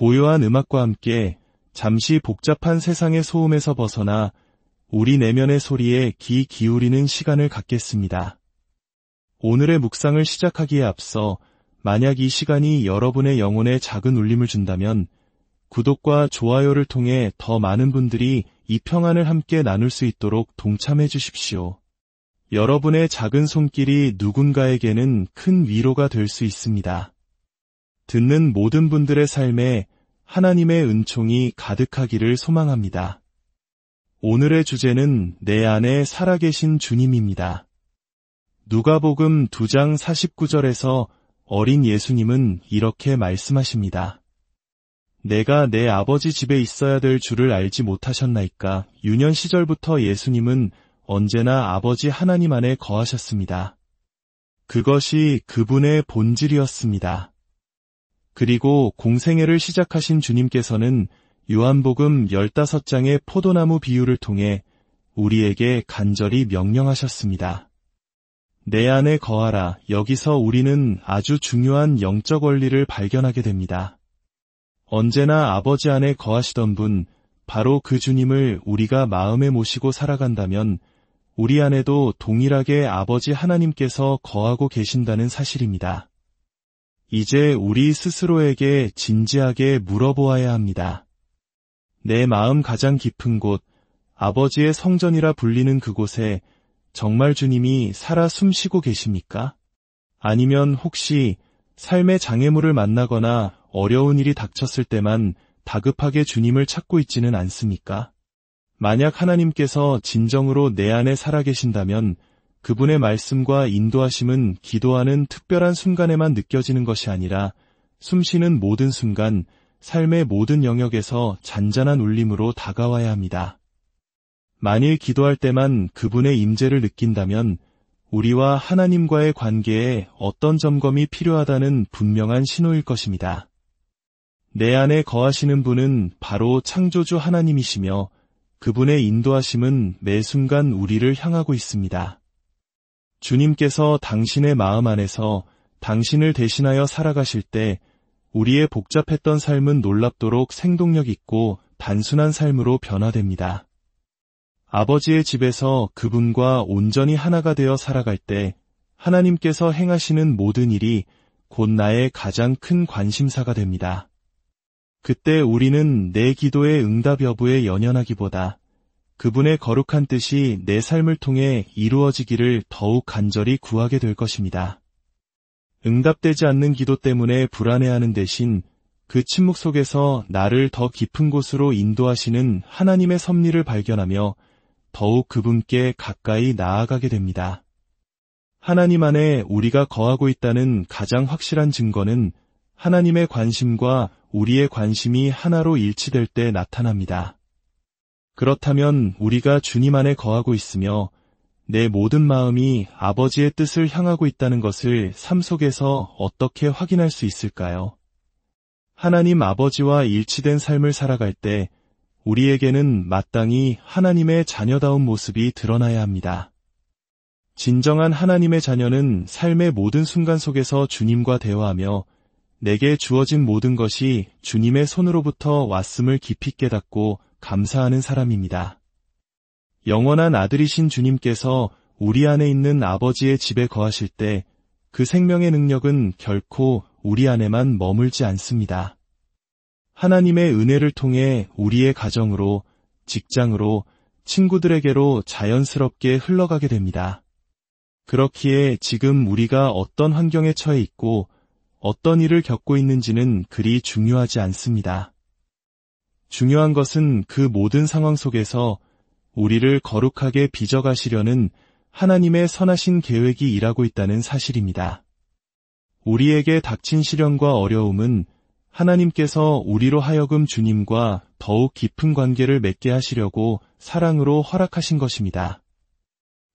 고요한 음악과 함께 잠시 복잡한 세상의 소음에서 벗어나 우리 내면의 소리에 귀 기울이는 시간을 갖겠습니다. 오늘의 묵상을 시작하기에 앞서 만약 이 시간이 여러분의 영혼에 작은 울림을 준다면 구독과 좋아요를 통해 더 많은 분들이 이 평안을 함께 나눌 수 있도록 동참해 주십시오. 여러분의 작은 손길이 누군가에게는 큰 위로가 될 수 있습니다. 듣는 모든 분들의 삶에 하나님의 은총이 가득하기를 소망합니다. 오늘의 주제는 내 안에 살아계신 주님입니다. 누가복음 2장 49절에서 어린 예수님은 이렇게 말씀하십니다. 내가 내 아버지 집에 있어야 될 줄을 알지 못하셨나이까. 유년 시절부터 예수님은 언제나 아버지 하나님 안에 거하셨습니다. 그것이 그분의 본질이었습니다. 그리고 공생애를 시작하신 주님께서는 요한복음 15장의 포도나무 비유를 통해 우리에게 간절히 명령하셨습니다. 내 안에 거하라. 여기서 우리는 아주 중요한 영적 원리를 발견하게 됩니다. 언제나 아버지 안에 거하시던 분, 바로 그 주님을 우리가 마음에 모시고 살아간다면 우리 안에도 동일하게 아버지 하나님께서 거하고 계신다는 사실입니다. 이제 우리 스스로에게 진지하게 물어보아야 합니다. 내 마음 가장 깊은 곳, 아버지의 성전이라 불리는 그곳에 정말 주님이 살아 숨쉬고 계십니까? 아니면 혹시 삶의 장애물을 만나거나 어려운 일이 닥쳤을 때만 다급하게 주님을 찾고 있지는 않습니까? 만약 하나님께서 진정으로 내 안에 살아계신다면 그분의 말씀과 인도하심은 기도하는 특별한 순간에만 느껴지는 것이 아니라 숨쉬는 모든 순간, 삶의 모든 영역에서 잔잔한 울림으로 다가와야 합니다. 만일 기도할 때만 그분의 임재를 느낀다면 우리와 하나님과의 관계에 어떤 점검이 필요하다는 분명한 신호일 것입니다. 내 안에 거하시는 분은 바로 창조주 하나님이시며 그분의 인도하심은 매 순간 우리를 향하고 있습니다. 주님께서 당신의 마음 안에서 당신을 대신하여 살아가실 때 우리의 복잡했던 삶은 놀랍도록 생동력 있고 단순한 삶으로 변화됩니다. 아버지의 집에서 그분과 온전히 하나가 되어 살아갈 때 하나님께서 행하시는 모든 일이 곧 나의 가장 큰 관심사가 됩니다. 그때 우리는 내 기도의 응답 여부에 연연하기보다 그분의 거룩한 뜻이 내 삶을 통해 이루어지기를 더욱 간절히 구하게 될 것입니다. 응답되지 않는 기도 때문에 불안해하는 대신 그 침묵 속에서 나를 더 깊은 곳으로 인도하시는 하나님의 섭리를 발견하며 더욱 그분께 가까이 나아가게 됩니다. 하나님 안에 우리가 거하고 있다는 가장 확실한 증거는 하나님의 관심과 우리의 관심이 하나로 일치될 때 나타납니다. 그렇다면 우리가 주님 안에 거하고 있으며 내 모든 마음이 아버지의 뜻을 향하고 있다는 것을 삶 속에서 어떻게 확인할 수 있을까요? 하나님 아버지와 일치된 삶을 살아갈 때 우리에게는 마땅히 하나님의 자녀다운 모습이 드러나야 합니다. 진정한 하나님의 자녀는 삶의 모든 순간 속에서 주님과 대화하며 내게 주어진 모든 것이 주님의 손으로부터 왔음을 깊이 깨닫고 감사하는 사람입니다. 영원한 아들이신 주님께서 우리 안에 있는 아버지의 집에 거하실 때 그 생명의 능력은 결코 우리 안에만 머물지 않습니다. 하나님의 은혜를 통해 우리의 가정으로, 직장으로, 친구들에게로 자연스럽게 흘러가게 됩니다. 그렇기에 지금 우리가 어떤 환경에 처해 있고 어떤 일을 겪고 있는지는 그리 중요하지 않습니다. 중요한 것은 그 모든 상황 속에서 우리를 거룩하게 빚어가시려는 하나님의 선하신 계획이 일하고 있다는 사실입니다. 우리에게 닥친 시련과 어려움은 하나님께서 우리로 하여금 주님과 더욱 깊은 관계를 맺게 하시려고 사랑으로 허락하신 것입니다.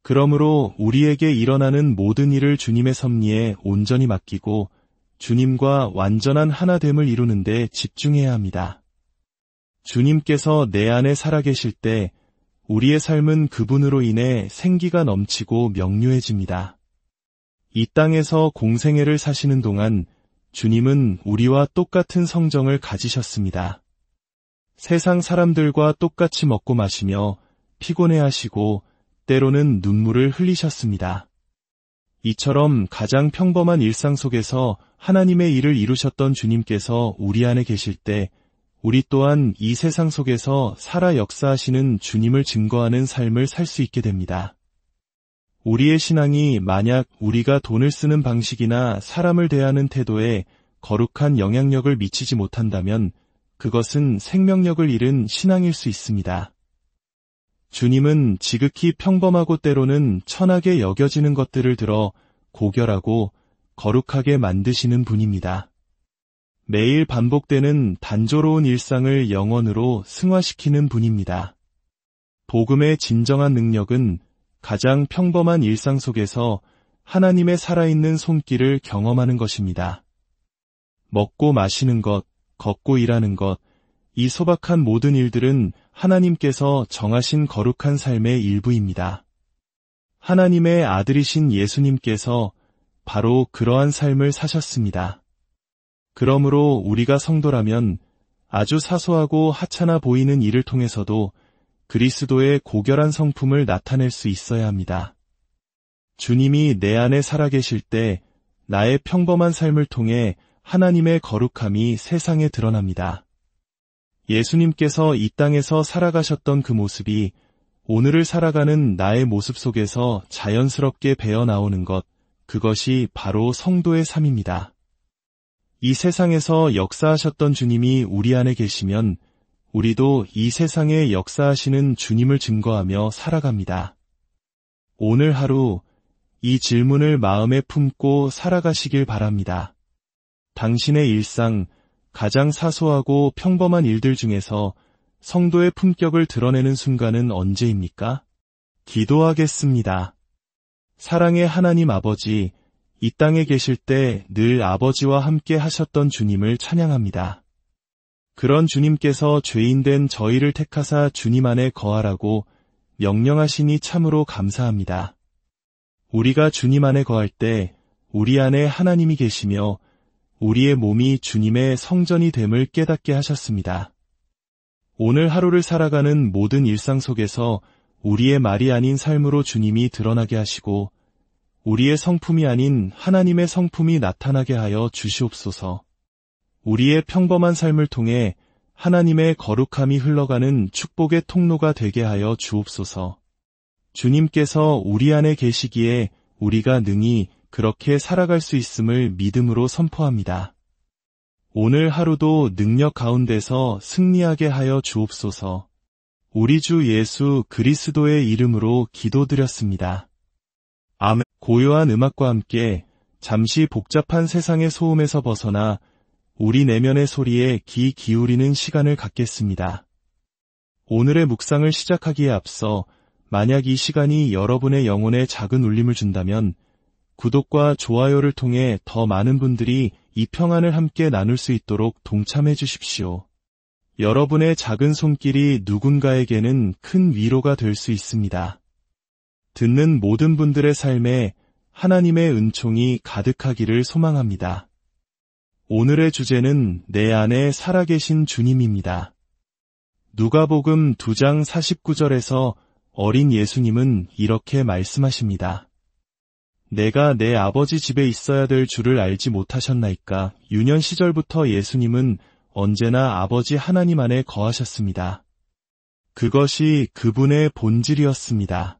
그러므로 우리에게 일어나는 모든 일을 주님의 섭리에 온전히 맡기고 주님과 완전한 하나됨을 이루는 데 집중해야 합니다. 주님께서 내 안에 살아계실 때 우리의 삶은 그분으로 인해 생기가 넘치고 명료해집니다. 이 땅에서 공생애를 사시는 동안 주님은 우리와 똑같은 성정을 가지셨습니다. 세상 사람들과 똑같이 먹고 마시며 피곤해하시고 때로는 눈물을 흘리셨습니다. 이처럼 가장 평범한 일상 속에서 하나님의 일을 이루셨던 주님께서 우리 안에 계실 때 우리 또한 이 세상 속에서 살아 역사하시는 주님을 증거하는 삶을 살 수 있게 됩니다. 우리의 신앙이 만약 우리가 돈을 쓰는 방식이나 사람을 대하는 태도에 거룩한 영향력을 미치지 못한다면 그것은 생명력을 잃은 신앙일 수 있습니다. 주님은 지극히 평범하고 때로는 천하게 여겨지는 것들을 들어 고결하고 거룩하게 만드시는 분입니다. 매일 반복되는 단조로운 일상을 영원으로 승화시키는 분입니다. 복음의 진정한 능력은 가장 평범한 일상 속에서 하나님의 살아있는 손길을 경험하는 것입니다. 먹고 마시는 것, 걷고 일하는 것, 이 소박한 모든 일들은 하나님께서 정하신 거룩한 삶의 일부입니다. 하나님의 아들이신 예수님께서 바로 그러한 삶을 사셨습니다. 그러므로 우리가 성도라면 아주 사소하고 하찮아 보이는 일을 통해서도 그리스도의 고결한 성품을 나타낼 수 있어야 합니다. 주님이 내 안에 살아계실 때 나의 평범한 삶을 통해 하나님의 거룩함이 세상에 드러납니다. 예수님께서 이 땅에서 살아가셨던 그 모습이 오늘을 살아가는 나의 모습 속에서 자연스럽게 배어나오는 것, 그것이 바로 성도의 삶입니다. 이 세상에서 역사하셨던 주님이 우리 안에 계시면 우리도 이 세상에 역사하시는 주님을 증거하며 살아갑니다. 오늘 하루 이 질문을 마음에 품고 살아가시길 바랍니다. 당신의 일상, 가장 사소하고 평범한 일들 중에서 성도의 품격을 드러내는 순간은 언제입니까? 기도하겠습니다. 사랑의 하나님 아버지, 이 땅에 계실 때 늘 아버지와 함께 하셨던 주님을 찬양합니다. 그런 주님께서 죄인된 저희를 택하사 주님 안에 거하라고 명령하시니 참으로 감사합니다. 우리가 주님 안에 거할 때 우리 안에 하나님이 계시며 우리의 몸이 주님의 성전이 됨을 깨닫게 하셨습니다. 오늘 하루를 살아가는 모든 일상 속에서 우리의 말이 아닌 삶으로 주님이 드러나게 하시고 우리의 성품이 아닌 하나님의 성품이 나타나게 하여 주시옵소서. 우리의 평범한 삶을 통해 하나님의 거룩함이 흘러가는 축복의 통로가 되게 하여 주옵소서. 주님께서 우리 안에 계시기에 우리가 능히 그렇게 살아갈 수 있음을 믿음으로 선포합니다. 오늘 하루도 능력 가운데서 승리하게 하여 주옵소서. 우리 주 예수 그리스도의 이름으로 기도드렸습니다. 아멘. 고요한 음악과 함께 잠시 복잡한 세상의 소음에서 벗어나 우리 내면의 소리에 귀 기울이는 시간을 갖겠습니다. 오늘의 묵상을 시작하기에 앞서 만약 이 시간이 여러분의 영혼에 작은 울림을 준다면 구독과 좋아요를 통해 더 많은 분들이 이 평안을 함께 나눌 수 있도록 동참해 주십시오. 여러분의 작은 손길이 누군가에게는 큰 위로가 될 수 있습니다. 듣는 모든 분들의 삶에 하나님의 은총이 가득하기를 소망합니다. 오늘의 주제는 내 안에 살아계신 주님입니다. 누가복음 2장 49절에서 어린 예수님은 이렇게 말씀하십니다. 내가 내 아버지 집에 있어야 될 줄을 알지 못하셨나이까. 유년 시절부터 예수님은 언제나 아버지 하나님 안에 거하셨습니다. 그것이 그분의 본질이었습니다.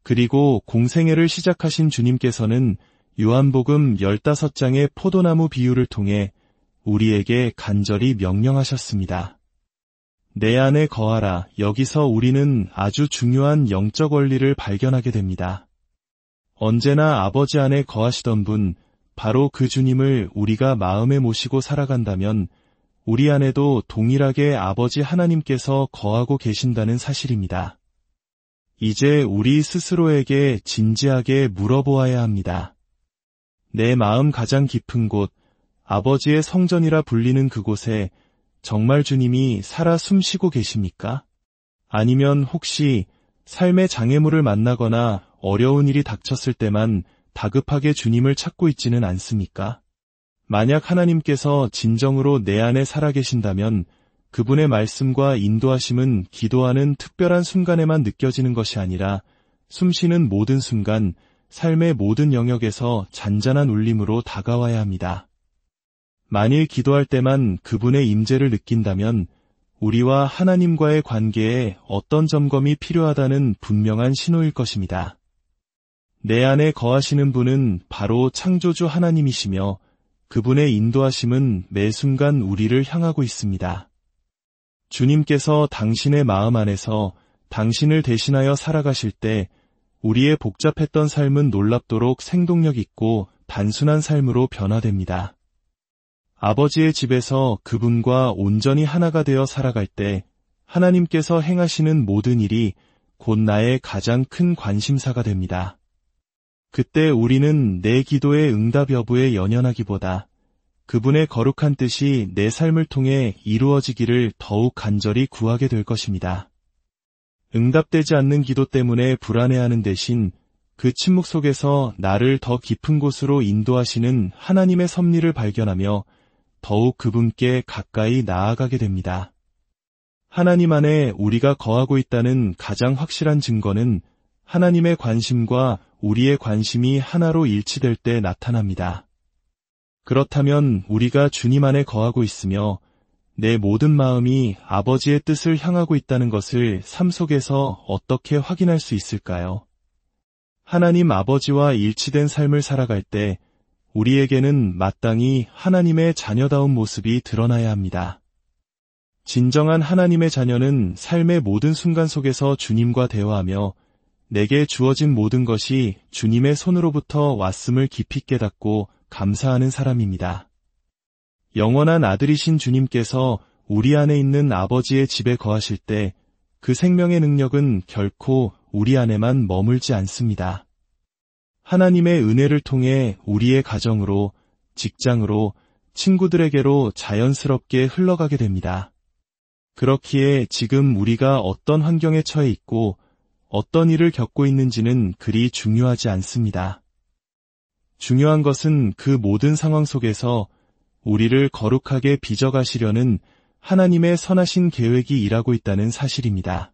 그리고 공생애를 시작하신 주님께서는 요한복음 15장의 포도나무 비유를 통해 우리에게 간절히 명령하셨습니다. 내 안에 거하라. 여기서 우리는 아주 중요한 영적 원리를 발견하게 됩니다. 언제나 아버지 안에 거하시던 분, 바로 그 주님을 우리가 마음에 모시고 살아간다면 우리 안에도 동일하게 아버지 하나님께서 거하고 계신다는 사실입니다. 이제 우리 스스로에게 진지하게 물어보아야 합니다. 내 마음 가장 깊은 곳, 아버지의 성전이라 불리는 그곳에 정말 주님이 살아 숨쉬고 계십니까? 아니면 혹시 삶의 장애물을 만나거나 어려운 일이 닥쳤을 때만 다급하게 주님을 찾고 있지는 않습니까? 만약 하나님께서 진정으로 내 안에 살아계신다면 그분의 말씀과 인도하심은 기도하는 특별한 순간에만 느껴지는 것이 아니라 숨쉬는 모든 순간, 삶의 모든 영역에서 잔잔한 울림으로 다가와야 합니다. 만일 기도할 때만 그분의 임재를 느낀다면 우리와 하나님과의 관계에 어떤 점검이 필요하다는 분명한 신호일 것입니다. 내 안에 거하시는 분은 바로 창조주 하나님이시며 그분의 인도하심은 매 순간 우리를 향하고 있습니다. 주님께서 당신의 마음 안에서 당신을 대신하여 살아가실 때 우리의 복잡했던 삶은 놀랍도록 생동력 있고 단순한 삶으로 변화됩니다. 아버지의 집에서 그분과 온전히 하나가 되어 살아갈 때 하나님께서 행하시는 모든 일이 곧 나의 가장 큰 관심사가 됩니다. 그때 우리는 내 기도의 응답 여부에 연연하기보다 그분의 거룩한 뜻이 내 삶을 통해 이루어지기를 더욱 간절히 구하게 될 것입니다. 응답되지 않는 기도 때문에 불안해하는 대신 그 침묵 속에서 나를 더 깊은 곳으로 인도하시는 하나님의 섭리를 발견하며 더욱 그분께 가까이 나아가게 됩니다. 하나님 안에 우리가 거하고 있다는 가장 확실한 증거는 하나님의 관심과 우리의 관심이 하나로 일치될 때 나타납니다. 그렇다면 우리가 주님 안에 거하고 있으며 내 모든 마음이 아버지의 뜻을 향하고 있다는 것을 삶 속에서 어떻게 확인할 수 있을까요? 하나님 아버지와 일치된 삶을 살아갈 때 우리에게는 마땅히 하나님의 자녀다운 모습이 드러나야 합니다. 진정한 하나님의 자녀는 삶의 모든 순간 속에서 주님과 대화하며 내게 주어진 모든 것이 주님의 손으로부터 왔음을 깊이 깨닫고 감사하는 사람입니다. 영원한 아들이신 주님께서 우리 안에 있는 아버지의 집에 거하실 때 그 생명의 능력은 결코 우리 안에만 머물지 않습니다. 하나님의 은혜를 통해 우리의 가정으로, 직장으로, 친구들에게로 자연스럽게 흘러가게 됩니다. 그렇기에 지금 우리가 어떤 환경에 처해 있고 어떤 일을 겪고 있는지는 그리 중요하지 않습니다. 중요한 것은 그 모든 상황 속에서 우리를 거룩하게 빚어가시려는 하나님의 선하신 계획이 일하고 있다는 사실입니다.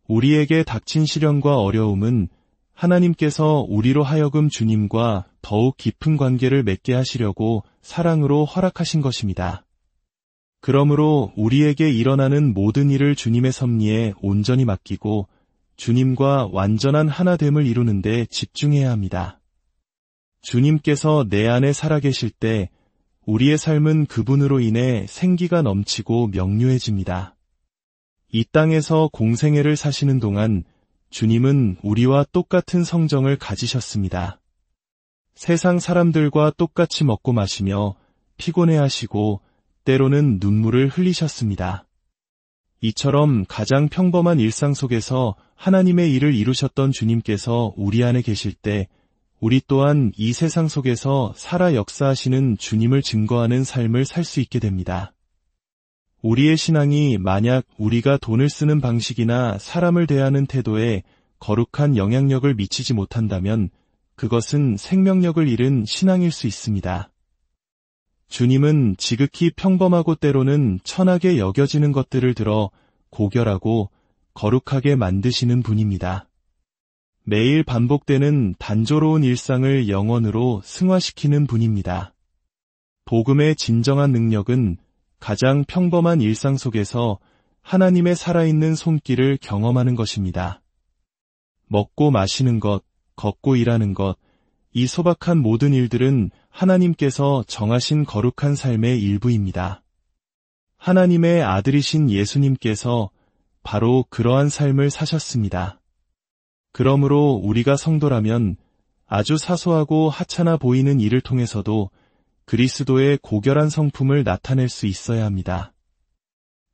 우리에게 닥친 시련과 어려움은 하나님께서 우리로 하여금 주님과 더욱 깊은 관계를 맺게 하시려고 사랑으로 허락하신 것입니다. 그러므로 우리에게 일어나는 모든 일을 주님의 섭리에 온전히 맡기고 주님과 완전한 하나됨을 이루는 데 집중해야 합니다. 주님께서 내 안에 살아계실 때 우리의 삶은 그분으로 인해 생기가 넘치고 명료해집니다. 이 땅에서 공생애를 사시는 동안 주님은 우리와 똑같은 성정을 가지셨습니다. 세상 사람들과 똑같이 먹고 마시며 피곤해하시고 때로는 눈물을 흘리셨습니다. 이처럼 가장 평범한 일상 속에서 하나님의 일을 이루셨던 주님께서 우리 안에 계실 때 우리 또한 이 세상 속에서 살아 역사하시는 주님을 증거하는 삶을 살 수 있게 됩니다. 우리의 신앙이 만약 우리가 돈을 쓰는 방식이나 사람을 대하는 태도에 거룩한 영향력을 미치지 못한다면 그것은 생명력을 잃은 신앙일 수 있습니다. 주님은 지극히 평범하고 때로는 천하게 여겨지는 것들을 들어 고결하고 거룩하게 만드시는 분입니다. 매일 반복되는 단조로운 일상을 영원으로 승화시키는 분입니다. 복음의 진정한 능력은 가장 평범한 일상 속에서 하나님의 살아있는 손길을 경험하는 것입니다. 먹고 마시는 것, 걷고 일하는 것, 이 소박한 모든 일들은 하나님께서 정하신 거룩한 삶의 일부입니다. 하나님의 아들이신 예수님께서 바로 그러한 삶을 사셨습니다. 그러므로 우리가 성도라면 아주 사소하고 하찮아 보이는 일을 통해서도 그리스도의 고결한 성품을 나타낼 수 있어야 합니다.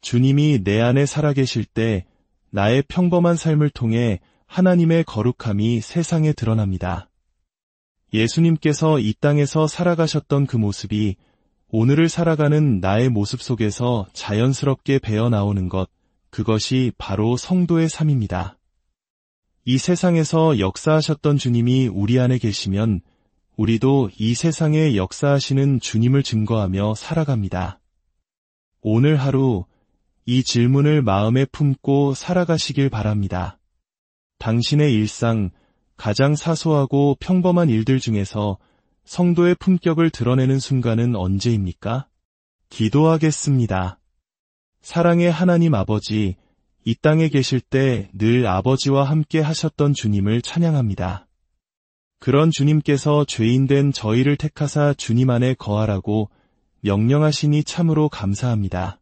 주님이 내 안에 살아계실 때 나의 평범한 삶을 통해 하나님의 거룩함이 세상에 드러납니다. 예수님께서 이 땅에서 살아가셨던 그 모습이 오늘을 살아가는 나의 모습 속에서 자연스럽게 배어나오는 것, 그것이 바로 성도의 삶입니다. 이 세상에서 역사하셨던 주님이 우리 안에 계시면 우리도 이 세상에 역사하시는 주님을 증거하며 살아갑니다. 오늘 하루 이 질문을 마음에 품고 살아가시길 바랍니다. 당신의 일상, 가장 사소하고 평범한 일들 중에서 성도의 품격을 드러내는 순간은 언제입니까? 기도하겠습니다. 사랑의 하나님 아버지, 이 땅에 계실 때 늘 아버지와 함께 하셨던 주님을 찬양합니다. 그런 주님께서 죄인된 저희를 택하사 주님 안에 거하라고 명령하시니 참으로 감사합니다.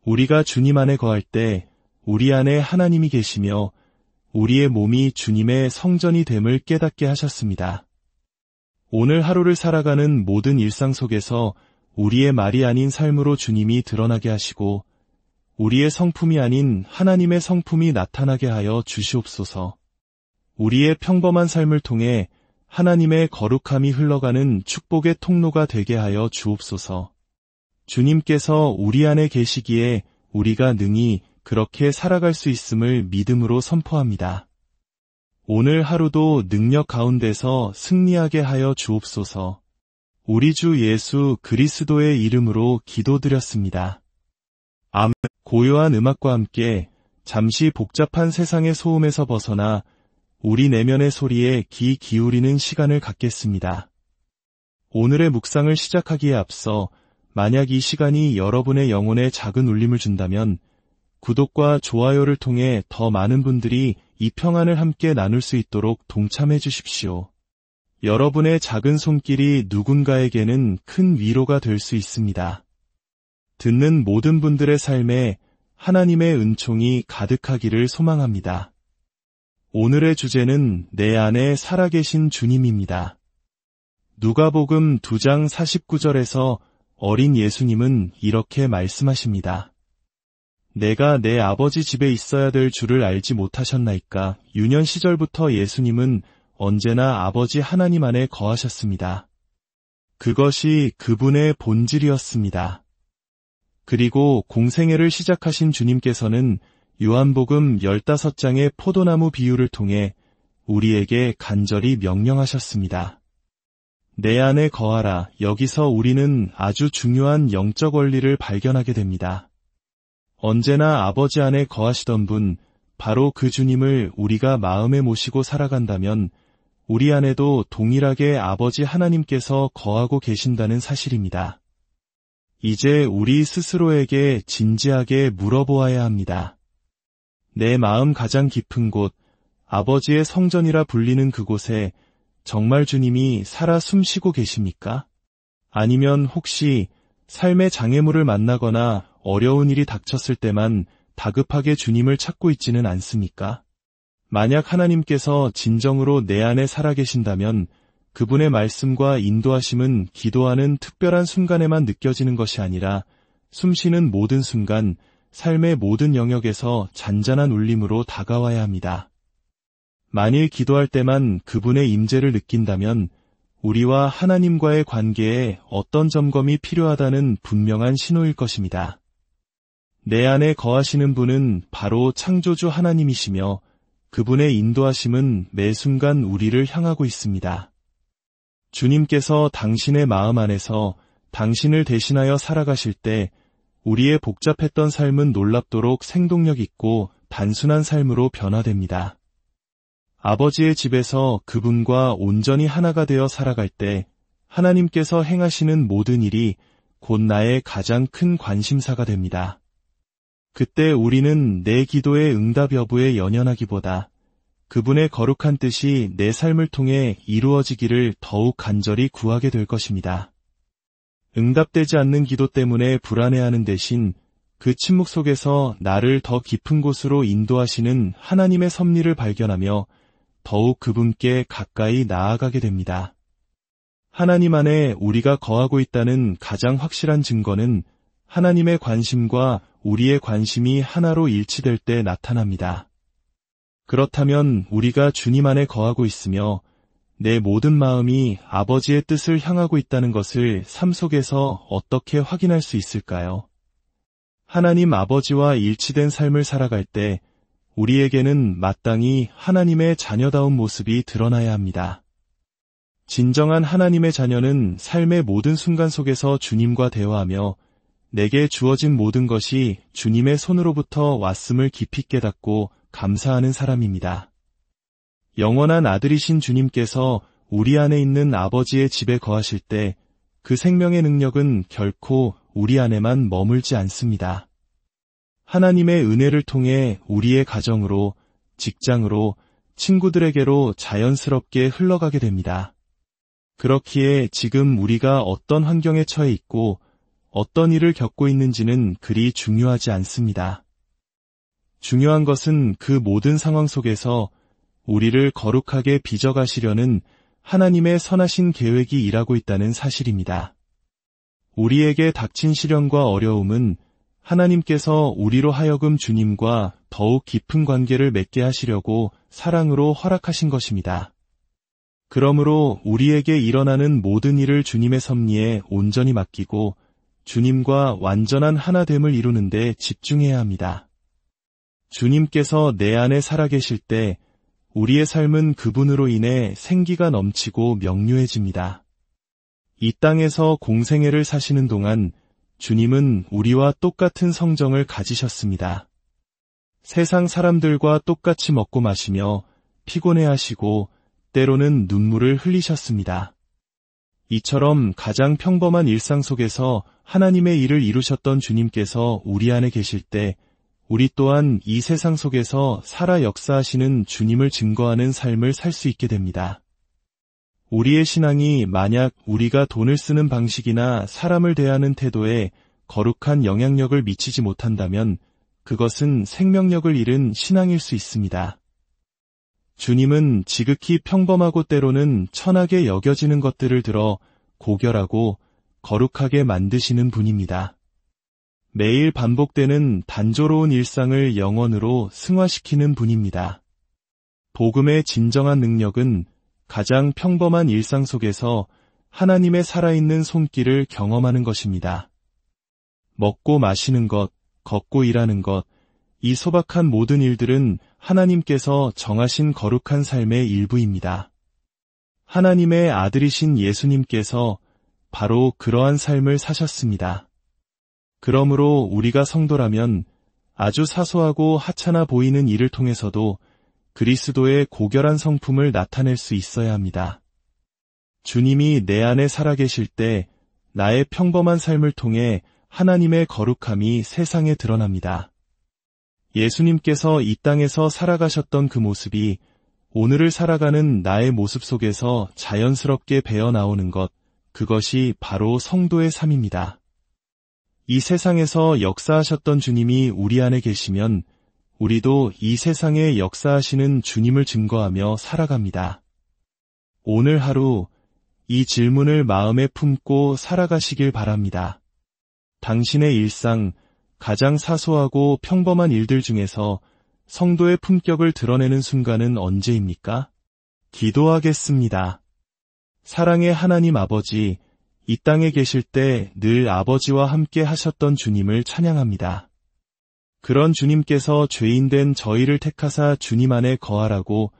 우리가 주님 안에 거할 때 우리 안에 하나님이 계시며 우리의 몸이 주님의 성전이 됨을 깨닫게 하셨습니다. 오늘 하루를 살아가는 모든 일상 속에서 우리의 말이 아닌 삶으로 주님이 드러나게 하시고 우리의 성품이 아닌 하나님의 성품이 나타나게 하여 주시옵소서. 우리의 평범한 삶을 통해 하나님의 거룩함이 흘러가는 축복의 통로가 되게 하여 주옵소서. 주님께서 우리 안에 계시기에 우리가 능히 그렇게 살아갈 수 있음을 믿음으로 선포합니다. 오늘 하루도 능력 가운데서 승리하게 하여 주옵소서. 우리 주 예수 그리스도의 이름으로 기도드렸습니다. 아멘. 고요한 음악과 함께 잠시 복잡한 세상의 소음에서 벗어나 우리 내면의 소리에 귀 기울이는 시간을 갖겠습니다. 오늘의 묵상을 시작하기에 앞서 만약 이 시간이 여러분의 영혼에 작은 울림을 준다면 구독과 좋아요를 통해 더 많은 분들이 이 평안을 함께 나눌 수 있도록 동참해 주십시오. 여러분의 작은 손길이 누군가에게는 큰 위로가 될 수 있습니다. 듣는 모든 분들의 삶에 하나님의 은총이 가득하기를 소망합니다. 오늘의 주제는 내 안에 살아계신 주님입니다. 누가복음 2장 49절에서 어린 예수님은 이렇게 말씀하십니다. 내가 내 아버지 집에 있어야 될 줄을 알지 못하셨나이까. 유년 시절부터 예수님은 언제나 아버지 하나님 안에 거하셨습니다. 그것이 그분의 본질이었습니다. 그리고 공생애를 시작하신 주님께서는 요한복음 15장의 포도나무 비유를 통해 우리에게 간절히 명령하셨습니다. 내 안에 거하라. 여기서 우리는 아주 중요한 영적 원리를 발견하게 됩니다. 언제나 아버지 안에 거하시던 분, 바로 그 주님을 우리가 마음에 모시고 살아간다면 우리 안에도 동일하게 아버지 하나님께서 거하고 계신다는 사실입니다. 이제 우리 스스로에게 진지하게 물어보아야 합니다. 내 마음 가장 깊은 곳, 아버지의 성전이라 불리는 그곳에 정말 주님이 살아 숨쉬고 계십니까? 아니면 혹시 삶의 장애물을 만나거나 어려운 일이 닥쳤을 때만 다급하게 주님을 찾고 있지는 않습니까? 만약 하나님께서 진정으로 내 안에 살아계신다면 그분의 말씀과 인도하심은 기도하는 특별한 순간에만 느껴지는 것이 아니라 숨쉬는 모든 순간, 삶의 모든 영역에서 잔잔한 울림으로 다가와야 합니다. 만일 기도할 때만 그분의 임재를 느낀다면 우리와 하나님과의 관계에 어떤 점검이 필요하다는 분명한 신호일 것입니다. 내 안에 거하시는 분은 바로 창조주 하나님이시며 그분의 인도하심은 매 순간 우리를 향하고 있습니다. 주님께서 당신의 마음 안에서 당신을 대신하여 살아가실 때 우리의 복잡했던 삶은 놀랍도록 생동력 있고 단순한 삶으로 변화됩니다. 아버지의 집에서 그분과 온전히 하나가 되어 살아갈 때 하나님께서 행하시는 모든 일이 곧 나의 가장 큰 관심사가 됩니다. 그때 우리는 내 기도의 응답 여부에 연연하기보다 그분의 거룩한 뜻이 내 삶을 통해 이루어지기를 더욱 간절히 구하게 될 것입니다. 응답되지 않는 기도 때문에 불안해하는 대신 그 침묵 속에서 나를 더 깊은 곳으로 인도하시는 하나님의 섭리를 발견하며 더욱 그분께 가까이 나아가게 됩니다. 하나님 안에 우리가 거하고 있다는 가장 확실한 증거는 하나님의 관심과 우리의 관심이 하나로 일치될 때 나타납니다. 그렇다면 우리가 주님 안에 거하고 있으며 내 모든 마음이 아버지의 뜻을 향하고 있다는 것을 삶 속에서 어떻게 확인할 수 있을까요? 하나님 아버지와 일치된 삶을 살아갈 때 우리에게는 마땅히 하나님의 자녀다운 모습이 드러나야 합니다. 진정한 하나님의 자녀는 삶의 모든 순간 속에서 주님과 대화하며 내게 주어진 모든 것이 주님의 손으로부터 왔음을 깊이 깨닫고 감사하는 사람입니다. 영원한 아들이신 주님께서 우리 안에 있는 아버지의 집에 거하실 때 그 생명의 능력은 결코 우리 안에만 머물지 않습니다. 하나님의 은혜를 통해 우리의 가정으로, 직장으로, 친구들에게로 자연스럽게 흘러가게 됩니다. 그렇기에 지금 우리가 어떤 환경에 처해 있고 어떤 일을 겪고 있는지는 그리 중요하지 않습니다. 중요한 것은 그 모든 상황 속에서 우리를 거룩하게 빚어가시려는 하나님의 선하신 계획이 일하고 있다는 사실입니다. 우리에게 닥친 시련과 어려움은 하나님께서 우리로 하여금 주님과 더욱 깊은 관계를 맺게 하시려고 사랑으로 허락하신 것입니다. 그러므로 우리에게 일어나는 모든 일을 주님의 섭리에 온전히 맡기고 주님과 완전한 하나됨을 이루는 데 집중해야 합니다. 주님께서 내 안에 살아계실 때 우리의 삶은 그분으로 인해 생기가 넘치고 명료해집니다. 이 땅에서 공생애를 사시는 동안 주님은 우리와 똑같은 성정을 가지셨습니다. 세상 사람들과 똑같이 먹고 마시며 피곤해하시고 때로는 눈물을 흘리셨습니다. 이처럼 가장 평범한 일상 속에서 하나님의 일을 이루셨던 주님께서 우리 안에 계실 때 우리 또한 이 세상 속에서 살아 역사하시는 주님을 증거하는 삶을 살 수 있게 됩니다. 우리의 신앙이 만약 우리가 돈을 쓰는 방식이나 사람을 대하는 태도에 거룩한 영향력을 미치지 못한다면 그것은 생명력을 잃은 신앙일 수 있습니다. 주님은 지극히 평범하고 때로는 천하게 여겨지는 것들을 들어 고결하고 거룩하게 만드시는 분입니다. 매일 반복되는 단조로운 일상을 영원으로 승화시키는 분입니다. 복음의 진정한 능력은 가장 평범한 일상 속에서 하나님의 살아있는 손길을 경험하는 것입니다. 먹고 마시는 것, 걷고 일하는 것, 이 소박한 모든 일들은 하나님께서 정하신 거룩한 삶의 일부입니다. 하나님의 아들이신 예수님께서 바로 그러한 삶을 사셨습니다. 그러므로 우리가 성도라면 아주 사소하고 하찮아 보이는 일을 통해서도 그리스도의 고결한 성품을 나타낼 수 있어야 합니다. 주님이 내 안에 살아계실 때 나의 평범한 삶을 통해 하나님의 거룩함이 세상에 드러납니다. 예수님께서 이 땅에서 살아가셨던 그 모습이 오늘을 살아가는 나의 모습 속에서 자연스럽게 배어나오는 것, 그것이 바로 성도의 삶입니다. 이 세상에서 역사하셨던 주님이 우리 안에 계시면 우리도 이 세상에 역사하시는 주님을 증거하며 살아갑니다. 오늘 하루 이 질문을 마음에 품고 살아가시길 바랍니다. 당신의 일상, 가장 사소하고 평범한 일들 중에서 성도의 품격을 드러내는 순간은 언제입니까? 기도하겠습니다. 사랑의 하나님 아버지, 이 땅에 계실 때 늘 아버지와 함께 하셨던 주님을 찬양합니다. 그런 주님께서 죄인된 저희를 택하사 주님 안에 거하라고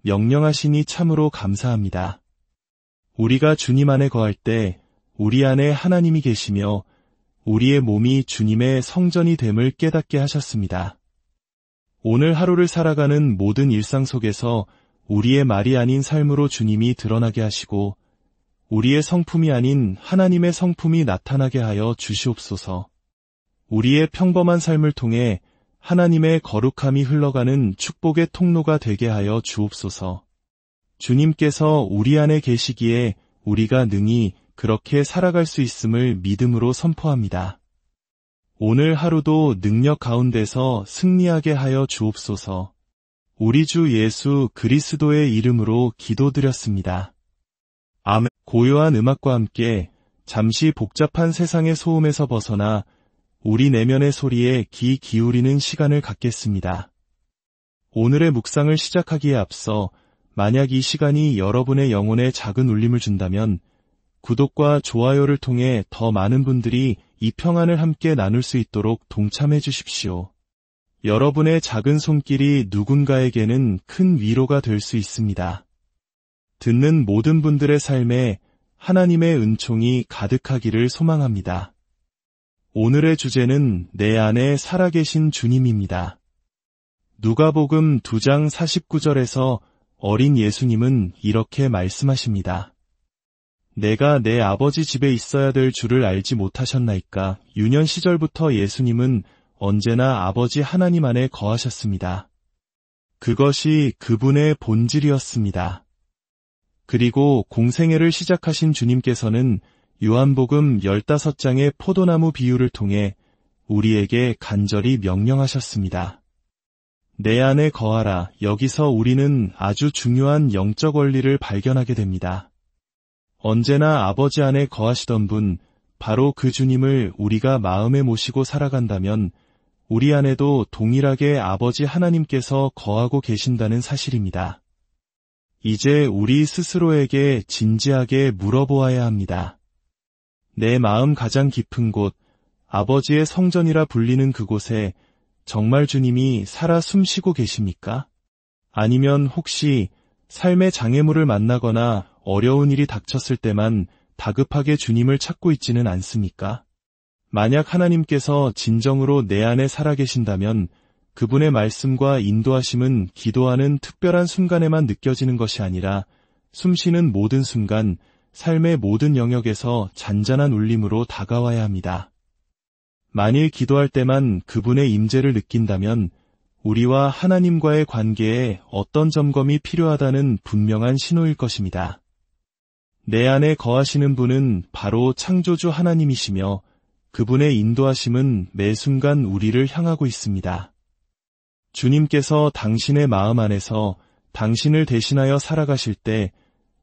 명령하시니 참으로 감사합니다. 우리가 주님 안에 거할 때 우리 안에 하나님이 계시며 우리의 몸이 주님의 성전이 됨을 깨닫게 하셨습니다. 오늘 하루를 살아가는 모든 일상 속에서 우리의 말이 아닌 삶으로 주님이 드러나게 하시고 우리의 성품이 아닌 하나님의 성품이 나타나게 하여 주시옵소서. 우리의 평범한 삶을 통해 하나님의 거룩함이 흘러가는 축복의 통로가 되게 하여 주옵소서. 주님께서 우리 안에 계시기에 우리가 능히 그렇게 살아갈 수 있음을 믿음으로 선포합니다. 오늘 하루도 능력 가운데서 승리하게 하여 주옵소서. 우리 주 예수 그리스도의 이름으로 기도드렸습니다. 아멘. 고요한 음악과 함께 잠시 복잡한 세상의 소음에서 벗어나 우리 내면의 소리에 귀 기울이는 시간을 갖겠습니다. 오늘의 묵상을 시작하기에 앞서 만약 이 시간이 여러분의 영혼에 작은 울림을 준다면 구독과 좋아요를 통해 더 많은 분들이 이 평안을 함께 나눌 수 있도록 동참해 주십시오. 여러분의 작은 손길이 누군가에게는 큰 위로가 될 수 있습니다. 듣는 모든 분들의 삶에 하나님의 은총이 가득하기를 소망합니다. 오늘의 주제는 내 안에 살아계신 주님입니다. 누가복음 2장 49절에서 어린 예수님은 이렇게 말씀하십니다. 내가 내 아버지 집에 있어야 될 줄을 알지 못하셨나이까. 유년 시절부터 예수님은 언제나 아버지 하나님 안에 거하셨습니다. 그것이 그분의 본질이었습니다. 그리고 공생애를 시작하신 주님께서는 요한복음 15장의 포도나무 비유를 통해 우리에게 간절히 명령하셨습니다. 내 안에 거하라. 여기서 우리는 아주 중요한 영적 원리를 발견하게 됩니다. 언제나 아버지 안에 거하시던 분, 바로 그 주님을 우리가 마음에 모시고 살아간다면 우리 안에도 동일하게 아버지 하나님께서 거하고 계신다는 사실입니다. 이제 우리 스스로에게 진지하게 물어보아야 합니다. 내 마음 가장 깊은 곳, 아버지의 성전이라 불리는 그곳에 정말 주님이 살아 숨쉬고 계십니까? 아니면 혹시 삶의 장애물을 만나거나 어려운 일이 닥쳤을 때만 다급하게 주님을 찾고 있지는 않습니까? 만약 하나님께서 진정으로 내 안에 살아계신다면 그분의 말씀과 인도하심은 기도하는 특별한 순간에만 느껴지는 것이 아니라 숨쉬는 모든 순간, 삶의 모든 영역에서 잔잔한 울림으로 다가와야 합니다. 만일 기도할 때만 그분의 임재를 느낀다면 우리와 하나님과의 관계에 어떤 점검이 필요하다는 분명한 신호일 것입니다. 내 안에 거하시는 분은 바로 창조주 하나님이시며 그분의 인도하심은 매 순간 우리를 향하고 있습니다. 주님께서 당신의 마음 안에서 당신을 대신하여 살아가실 때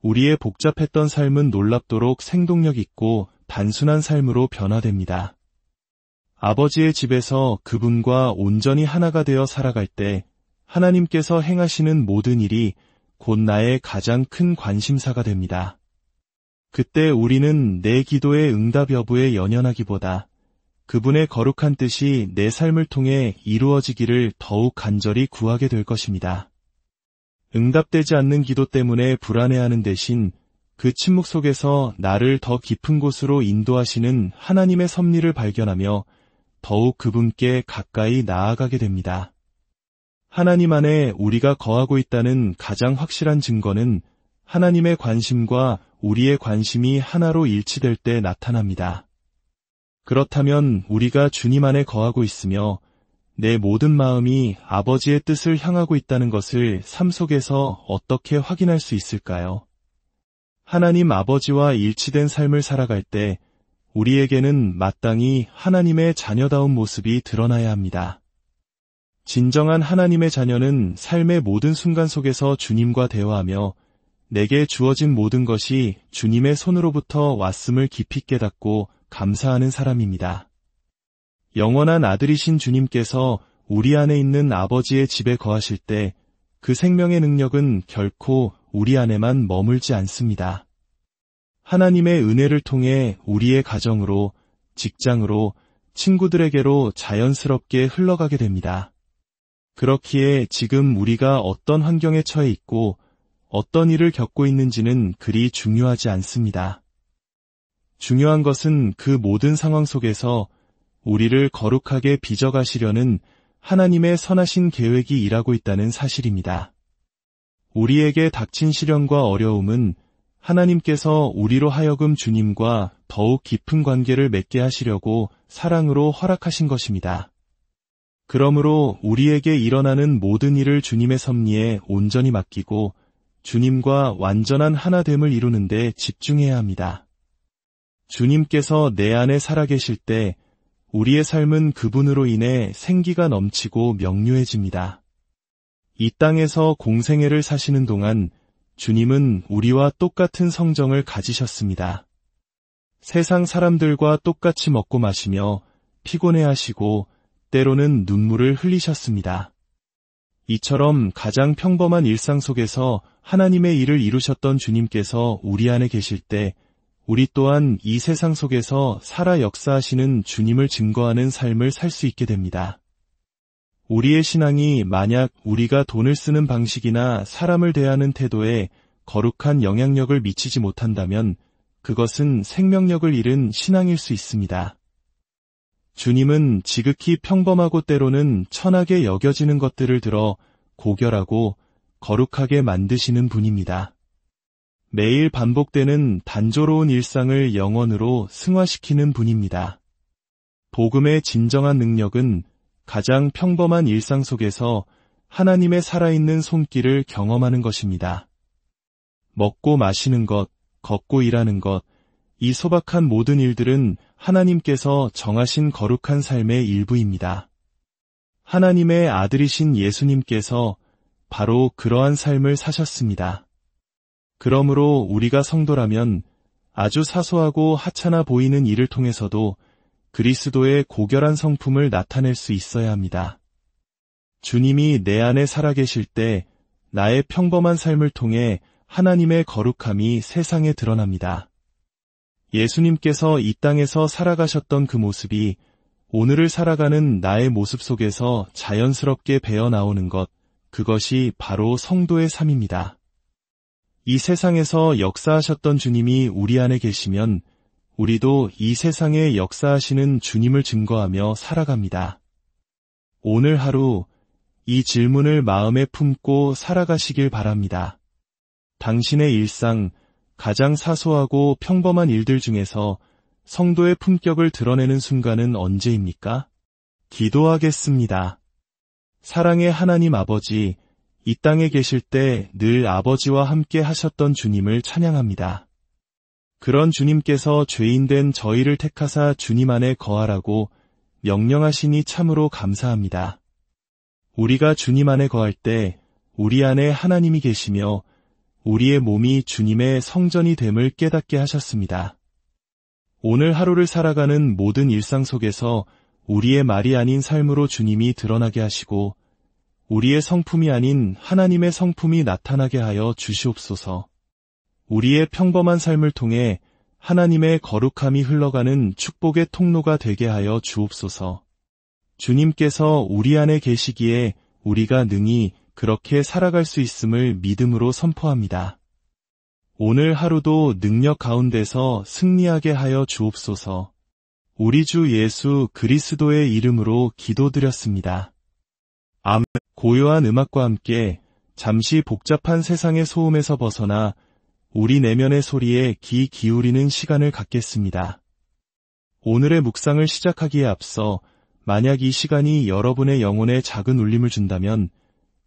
우리의 복잡했던 삶은 놀랍도록 생동력 있고 단순한 삶으로 변화됩니다. 아버지의 집에서 그분과 온전히 하나가 되어 살아갈 때 하나님께서 행하시는 모든 일이 곧 나의 가장 큰 관심사가 됩니다. 그때 우리는 내 기도의 응답 여부에 연연하기보다 그분의 거룩한 뜻이 내 삶을 통해 이루어지기를 더욱 간절히 구하게 될 것입니다. 응답되지 않는 기도 때문에 불안해하는 대신 그 침묵 속에서 나를 더 깊은 곳으로 인도하시는 하나님의 섭리를 발견하며 더욱 그분께 가까이 나아가게 됩니다. 하나님 안에 우리가 거하고 있다는 가장 확실한 증거는 하나님의 관심과 우리의 관심이 하나로 일치될 때 나타납니다. 그렇다면 우리가 주님 안에 거하고 있으며 내 모든 마음이 아버지의 뜻을 향하고 있다는 것을 삶 속에서 어떻게 확인할 수 있을까요? 하나님 아버지와 일치된 삶을 살아갈 때 우리에게는 마땅히 하나님의 자녀다운 모습이 드러나야 합니다. 진정한 하나님의 자녀는 삶의 모든 순간 속에서 주님과 대화하며 내게 주어진 모든 것이 주님의 손으로부터 왔음을 깊이 깨닫고 감사하는 사람입니다. 영원한 아들이신 주님께서 우리 안에 있는 아버지의 집에 거하실 때 그 생명의 능력은 결코 우리 안에만 머물지 않습니다. 하나님의 은혜를 통해 우리의 가정으로, 직장으로, 친구들에게로 자연스럽게 흘러가게 됩니다. 그렇기에 지금 우리가 어떤 환경에 처해 있고 어떤 일을 겪고 있는지는 그리 중요하지 않습니다. 중요한 것은 그 모든 상황 속에서 우리를 거룩하게 빚어가시려는 하나님의 선하신 계획이 일하고 있다는 사실입니다. 우리에게 닥친 시련과 어려움은 하나님께서 우리로 하여금 주님과 더욱 깊은 관계를 맺게 하시려고 사랑으로 허락하신 것입니다. 그러므로 우리에게 일어나는 모든 일을 주님의 섭리에 온전히 맡기고 주님과 완전한 하나됨을 이루는 데 집중해야 합니다. 주님께서 내 안에 살아계실 때 우리의 삶은 그분으로 인해 생기가 넘치고 명료해집니다. 이 땅에서 공생애를 사시는 동안 주님은 우리와 똑같은 성정을 가지셨습니다. 세상 사람들과 똑같이 먹고 마시며 피곤해하시고 때로는 눈물을 흘리셨습니다. 이처럼 가장 평범한 일상 속에서 하나님의 일을 이루셨던 주님께서 우리 안에 계실 때 우리 또한 이 세상 속에서 살아 역사하시는 주님을 증거하는 삶을 살 수 있게 됩니다. 우리의 신앙이 만약 우리가 돈을 쓰는 방식이나 사람을 대하는 태도에 거룩한 영향력을 미치지 못한다면 그것은 생명력을 잃은 신앙일 수 있습니다. 주님은 지극히 평범하고 때로는 천하게 여겨지는 것들을 들어 고결하고 거룩하게 만드시는 분입니다. 매일 반복되는 단조로운 일상을 영원으로 승화시키는 분입니다. 복음의 진정한 능력은 가장 평범한 일상 속에서 하나님의 살아있는 손길을 경험하는 것입니다. 먹고 마시는 것, 걷고 일하는 것, 이 소박한 모든 일들은 하나님께서 정하신 거룩한 삶의 일부입니다. 하나님의 아들이신 예수님께서 바로 그러한 삶을 사셨습니다. 그러므로 우리가 성도라면 아주 사소하고 하찮아 보이는 일을 통해서도 그리스도의 고결한 성품을 나타낼 수 있어야 합니다. 주님이 내 안에 살아계실 때 나의 평범한 삶을 통해 하나님의 거룩함이 세상에 드러납니다. 예수님께서 이 땅에서 살아가셨던 그 모습이 오늘을 살아가는 나의 모습 속에서 자연스럽게 배어나오는 것, 그것이 바로 성도의 삶입니다. 이 세상에서 역사하셨던 주님이 우리 안에 계시면 우리도 이 세상에 역사하시는 주님을 증거하며 살아갑니다. 오늘 하루 이 질문을 마음에 품고 살아가시길 바랍니다. 당신의 일상, 가장 사소하고 평범한 일들 중에서 성도의 품격을 드러내는 순간은 언제입니까? 기도하겠습니다. 사랑의 하나님 아버지, 이 땅에 계실 때 늘 아버지와 함께 하셨던 주님을 찬양합니다. 그런 주님께서 죄인된 저희를 택하사 주님 안에 거하라고 명령하시니 참으로 감사합니다. 우리가 주님 안에 거할 때 우리 안에 하나님이 계시며 우리의 몸이 주님의 성전이 됨을 깨닫게 하셨습니다. 오늘 하루를 살아가는 모든 일상 속에서 우리의 말이 아닌 삶으로 주님이 드러나게 하시고 우리의 성품이 아닌 하나님의 성품이 나타나게 하여 주시옵소서. 우리의 평범한 삶을 통해 하나님의 거룩함이 흘러가는 축복의 통로가 되게 하여 주옵소서. 주님께서 우리 안에 계시기에 우리가 능히 그렇게 살아갈 수 있음을 믿음으로 선포합니다. 오늘 하루도 능력 가운데서 승리하게 하여 주옵소서. 우리 주 예수 그리스도의 이름으로 기도드렸습니다. 아멘. 고요한 음악과 함께 잠시 복잡한 세상의 소음에서 벗어나 우리 내면의 소리에 귀 기울이는 시간을 갖겠습니다. 오늘의 묵상을 시작하기에 앞서 만약 이 시간이 여러분의 영혼에 작은 울림을 준다면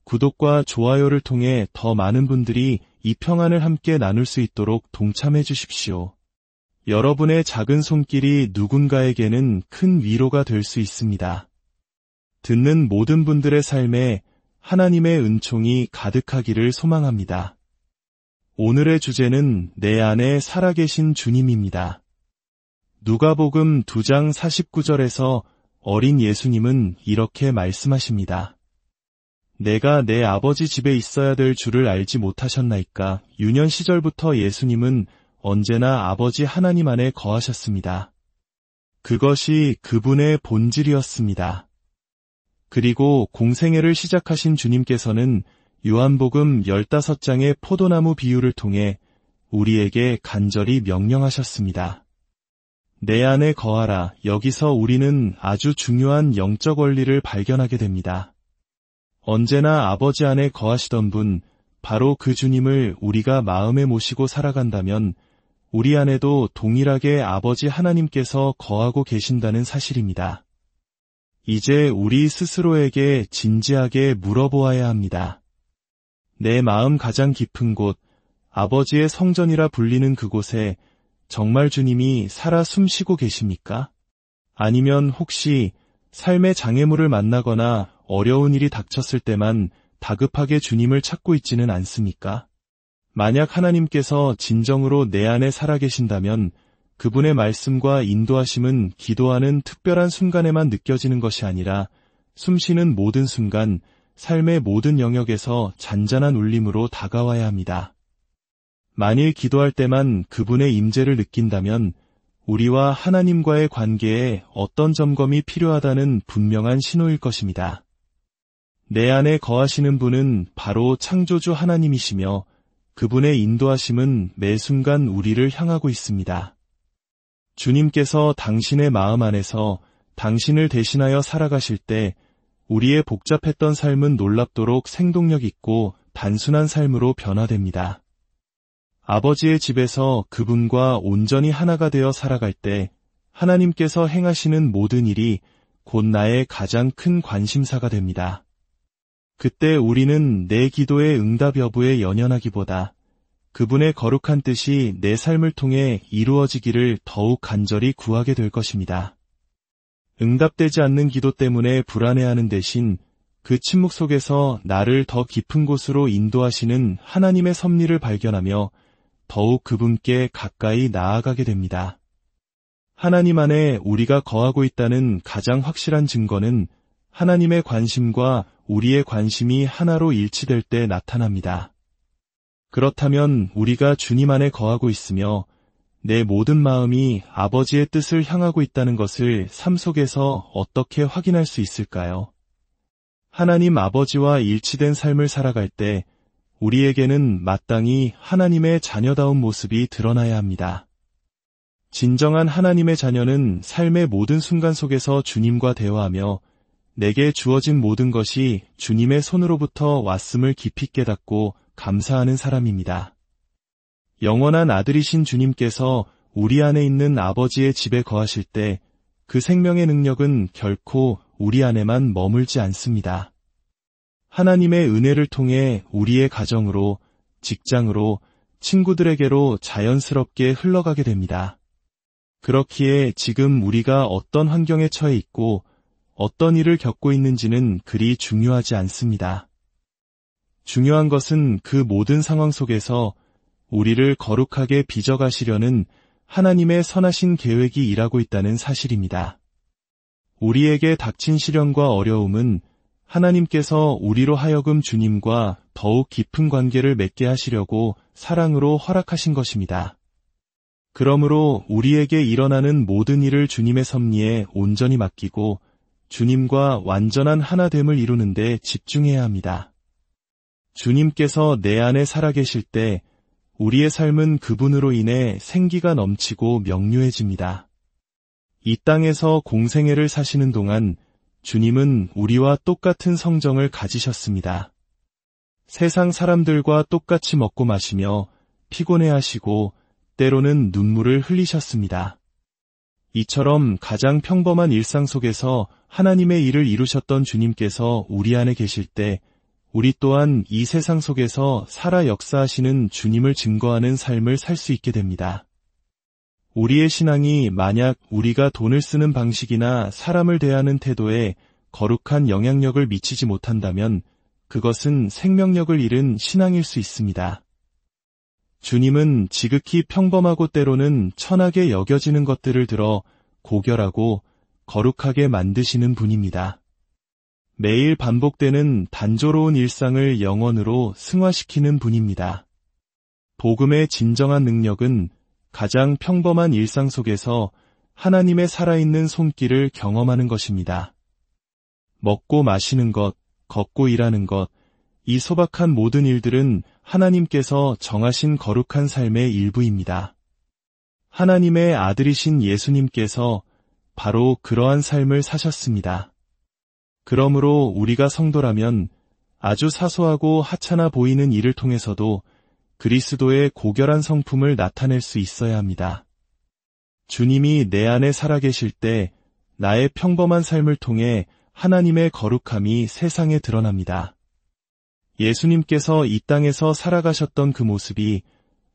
구독과 좋아요를 통해 더 많은 분들이 이 평안을 함께 나눌 수 있도록 동참해 주십시오. 여러분의 작은 손길이 누군가에게는 큰 위로가 될 수 있습니다. 듣는 모든 분들의 삶에 하나님의 은총이 가득하기를 소망합니다. 오늘의 주제는 내 안에 살아계신 주님입니다. 누가복음 2장 49절에서 어린 예수님은 이렇게 말씀하십니다. 내가 내 아버지 집에 있어야 될 줄을 알지 못하셨나이까. 유년 시절부터 예수님은 언제나 아버지 하나님 안에 거하셨습니다. 그것이 그분의 본질이었습니다. 그리고 공생애를 시작하신 주님께서는 요한복음 15장의 포도나무 비유를 통해 우리에게 간절히 명령하셨습니다. 내 안에 거하라. 여기서 우리는 아주 중요한 영적 원리를 발견하게 됩니다. 언제나 아버지 안에 거하시던 분, 바로 그 주님을 우리가 마음에 모시고 살아간다면 우리 안에도 동일하게 아버지 하나님께서 거하고 계신다는 사실입니다. 이제 우리 스스로에게 진지하게 물어보아야 합니다. 내 마음 가장 깊은 곳, 아버지의 성전이라 불리는 그곳에 정말 주님이 살아 숨쉬고 계십니까? 아니면 혹시 삶의 장애물을 만나거나 어려운 일이 닥쳤을 때만 다급하게 주님을 찾고 있지는 않습니까? 만약 하나님께서 진정으로 내 안에 살아계신다면 그분의 말씀과 인도하심은 기도하는 특별한 순간에만 느껴지는 것이 아니라 숨쉬는 모든 순간, 삶의 모든 영역에서 잔잔한 울림으로 다가와야 합니다. 만일 기도할 때만 그분의 임재를 느낀다면 우리와 하나님과의 관계에 어떤 점검이 필요하다는 분명한 신호일 것입니다. 내 안에 거하시는 분은 바로 창조주 하나님이시며 그분의 인도하심은 매 순간 우리를 향하고 있습니다. 주님께서 당신의 마음 안에서 당신을 대신하여 살아가실 때 우리의 복잡했던 삶은 놀랍도록 생동력 있고 단순한 삶으로 변화됩니다. 아버지의 집에서 그분과 온전히 하나가 되어 살아갈 때 하나님께서 행하시는 모든 일이 곧 나의 가장 큰 관심사가 됩니다. 그때 우리는 내 기도의 응답 여부에 연연하기보다 그분의 거룩한 뜻이 내 삶을 통해 이루어지기를 더욱 간절히 구하게 될 것입니다. 응답되지 않는 기도 때문에 불안해하는 대신 그 침묵 속에서 나를 더 깊은 곳으로 인도하시는 하나님의 섭리를 발견하며 더욱 그분께 가까이 나아가게 됩니다. 하나님 안에 우리가 거하고 있다는 가장 확실한 증거는 하나님의 관심과 우리의 관심이 하나로 일치될 때 나타납니다. 그렇다면 우리가 주님 안에 거하고 있으며 내 모든 마음이 아버지의 뜻을 향하고 있다는 것을 삶 속에서 어떻게 확인할 수 있을까요? 하나님 아버지와 일치된 삶을 살아갈 때 우리에게는 마땅히 하나님의 자녀다운 모습이 드러나야 합니다. 진정한 하나님의 자녀는 삶의 모든 순간 속에서 주님과 대화하며 내게 주어진 모든 것이 주님의 손으로부터 왔음을 깊이 깨닫고 감사하는 사람입니다. 영원한 아들이신 주님께서 우리 안에 있는 아버지의 집에 거하실 때 그 생명의 능력은 결코 우리 안에만 머물지 않습니다. 하나님의 은혜를 통해 우리의 가정으로, 직장으로, 친구들에게로 자연스럽게 흘러가게 됩니다. 그렇기에 지금 우리가 어떤 환경에 처해 있고 어떤 일을 겪고 있는지는 그리 중요하지 않습니다. 중요한 것은 그 모든 상황 속에서 우리를 거룩하게 빚어가시려는 하나님의 선하신 계획이 일하고 있다는 사실입니다. 우리에게 닥친 시련과 어려움은 하나님께서 우리로 하여금 주님과 더욱 깊은 관계를 맺게 하시려고 사랑으로 허락하신 것입니다. 그러므로 우리에게 일어나는 모든 일을 주님의 섭리에 온전히 맡기고 주님과 완전한 하나됨을 이루는 데 집중해야 합니다. 주님께서 내 안에 살아계실 때 우리의 삶은 그분으로 인해 생기가 넘치고 명료해집니다. 이 땅에서 공생애를 사시는 동안 주님은 우리와 똑같은 성정을 가지셨습니다. 세상 사람들과 똑같이 먹고 마시며 피곤해하시고 때로는 눈물을 흘리셨습니다. 이처럼 가장 평범한 일상 속에서 하나님의 일을 이루셨던 주님께서 우리 안에 계실 때 우리 또한 이 세상 속에서 살아 역사하시는 주님을 증거하는 삶을 살 수 있게 됩니다. 우리의 신앙이 만약 우리가 돈을 쓰는 방식이나 사람을 대하는 태도에 거룩한 영향력을 미치지 못한다면 그것은 생명력을 잃은 신앙일 수 있습니다. 주님은 지극히 평범하고 때로는 천하게 여겨지는 것들을 들어 고결하고 거룩하게 만드시는 분입니다. 매일 반복되는 단조로운 일상을 영원으로 승화시키는 분입니다. 복음의 진정한 능력은 가장 평범한 일상 속에서 하나님의 살아있는 손길을 경험하는 것입니다. 먹고 마시는 것, 걷고 일하는 것, 이 소박한 모든 일들은 하나님께서 정하신 거룩한 삶의 일부입니다. 하나님의 아들이신 예수님께서 바로 그러한 삶을 사셨습니다. 그러므로 우리가 성도라면 아주 사소하고 하찮아 보이는 일을 통해서도 그리스도의 고결한 성품을 나타낼 수 있어야 합니다. 주님이 내 안에 살아계실 때 나의 평범한 삶을 통해 하나님의 거룩함이 세상에 드러납니다. 예수님께서 이 땅에서 살아가셨던 그 모습이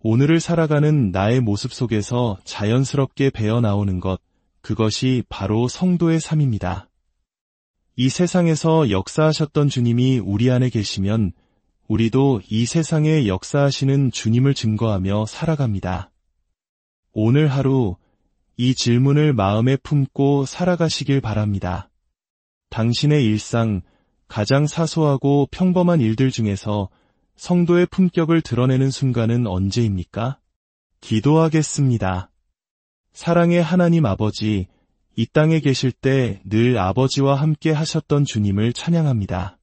오늘을 살아가는 나의 모습 속에서 자연스럽게 배어나오는 것, 그것이 바로 성도의 삶입니다. 이 세상에서 역사하셨던 주님이 우리 안에 계시면 우리도 이 세상에 역사하시는 주님을 증거하며 살아갑니다. 오늘 하루 이 질문을 마음에 품고 살아가시길 바랍니다. 당신의 일상, 가장 사소하고 평범한 일들 중에서 성도의 품격을 드러내는 순간은 언제입니까? 기도하겠습니다. 사랑의 하나님 아버지, 이 땅에 계실 때 늘 아버지와 함께 하셨던 주님을 찬양합니다.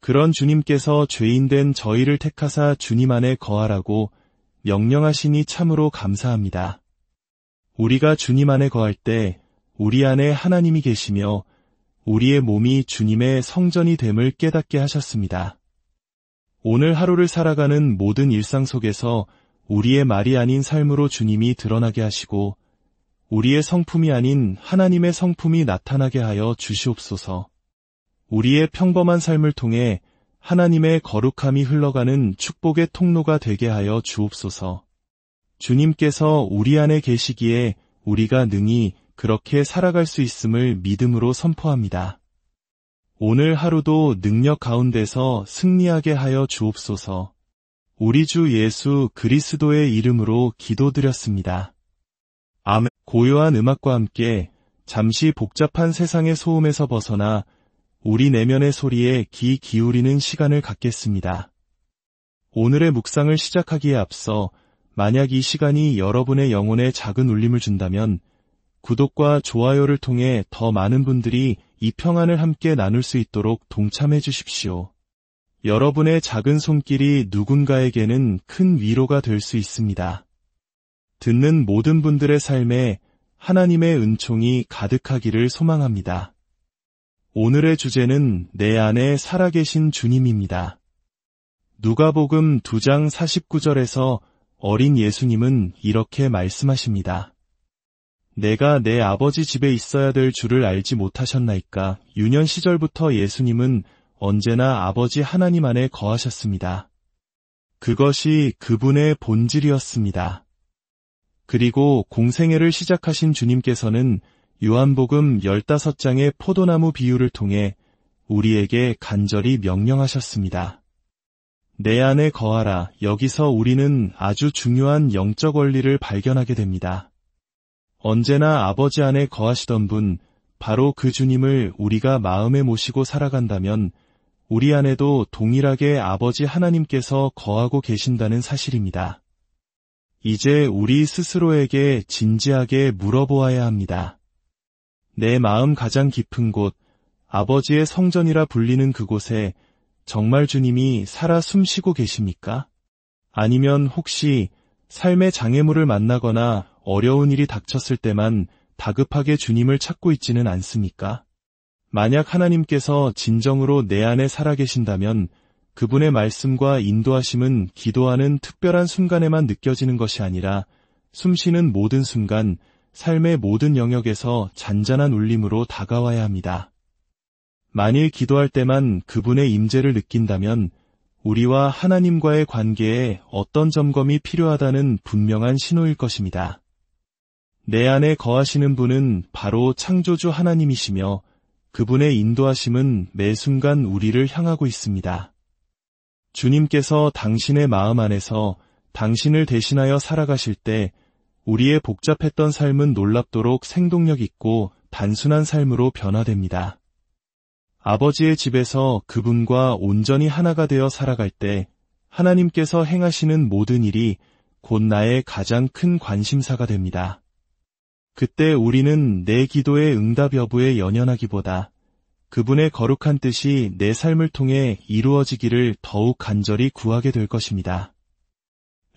그런 주님께서 죄인된 저희를 택하사 주님 안에 거하라고 명령하시니 참으로 감사합니다. 우리가 주님 안에 거할 때 우리 안에 하나님이 계시며 우리의 몸이 주님의 성전이 됨을 깨닫게 하셨습니다. 오늘 하루를 살아가는 모든 일상 속에서 우리의 말이 아닌 삶으로 주님이 드러나게 하시고 우리의 성품이 아닌 하나님의 성품이 나타나게 하여 주시옵소서. 우리의 평범한 삶을 통해 하나님의 거룩함이 흘러가는 축복의 통로가 되게 하여 주옵소서. 주님께서 우리 안에 계시기에 우리가 능히 그렇게 살아갈 수 있음을 믿음으로 선포합니다. 오늘 하루도 능력 가운데서 승리하게 하여 주옵소서. 우리 주 예수 그리스도의 이름으로 기도드렸습니다. 아멘. 고요한 음악과 함께 잠시 복잡한 세상의 소음에서 벗어나 우리 내면의 소리에 귀 기울이는 시간을 갖겠습니다. 오늘의 묵상을 시작하기에 앞서 만약 이 시간이 여러분의 영혼에 작은 울림을 준다면 구독과 좋아요를 통해 더 많은 분들이 이 평안을 함께 나눌 수 있도록 동참해 주십시오. 여러분의 작은 손길이 누군가에게는 큰 위로가 될 수 있습니다. 듣는 모든 분들의 삶에 하나님의 은총이 가득하기를 소망합니다. 오늘의 주제는 내 안에 살아계신 주님입니다. 누가복음 2장 49절에서 어린 예수님은 이렇게 말씀하십니다. 내가 내 아버지 집에 있어야 될 줄을 알지 못하셨나이까. 유년 시절부터 예수님은 언제나 아버지 하나님 안에 거하셨습니다. 그것이 그분의 본질이었습니다. 그리고 공생애를 시작하신 주님께서는 요한복음 15장의 포도나무 비유를 통해 우리에게 간절히 명령하셨습니다. 내 안에 거하라. 여기서 우리는 아주 중요한 영적 원리를 발견하게 됩니다. 언제나 아버지 안에 거하시던 분, 바로 그 주님을 우리가 마음에 모시고 살아간다면 우리 안에도 동일하게 아버지 하나님께서 거하고 계신다는 사실입니다. 이제 우리 스스로에게 진지하게 물어보아야 합니다. 내 마음 가장 깊은 곳, 아버지의 성전이라 불리는 그곳에 정말 주님이 살아 숨쉬고 계십니까? 아니면 혹시 삶의 장애물을 만나거나 어려운 일이 닥쳤을 때만 다급하게 주님을 찾고 있지는 않습니까? 만약 하나님께서 진정으로 내 안에 살아계신다면 그분의 말씀과 인도하심은 기도하는 특별한 순간에만 느껴지는 것이 아니라 숨쉬는 모든 순간, 삶의 모든 영역에서 잔잔한 울림으로 다가와야 합니다. 만일 기도할 때만 그분의 임재를 느낀다면 우리와 하나님과의 관계에 어떤 점검이 필요하다는 분명한 신호일 것입니다. 내 안에 거하시는 분은 바로 창조주 하나님이시며 그분의 인도하심은 매 순간 우리를 향하고 있습니다. 주님께서 당신의 마음 안에서 당신을 대신하여 살아가실 때 우리의 복잡했던 삶은 놀랍도록 생동력 있고 단순한 삶으로 변화됩니다. 아버지의 집에서 그분과 온전히 하나가 되어 살아갈 때 하나님께서 행하시는 모든 일이 곧 나의 가장 큰 관심사가 됩니다. 그때 우리는 내 기도의 응답 여부에 연연하기보다 그분의 거룩한 뜻이 내 삶을 통해 이루어지기를 더욱 간절히 구하게 될 것입니다.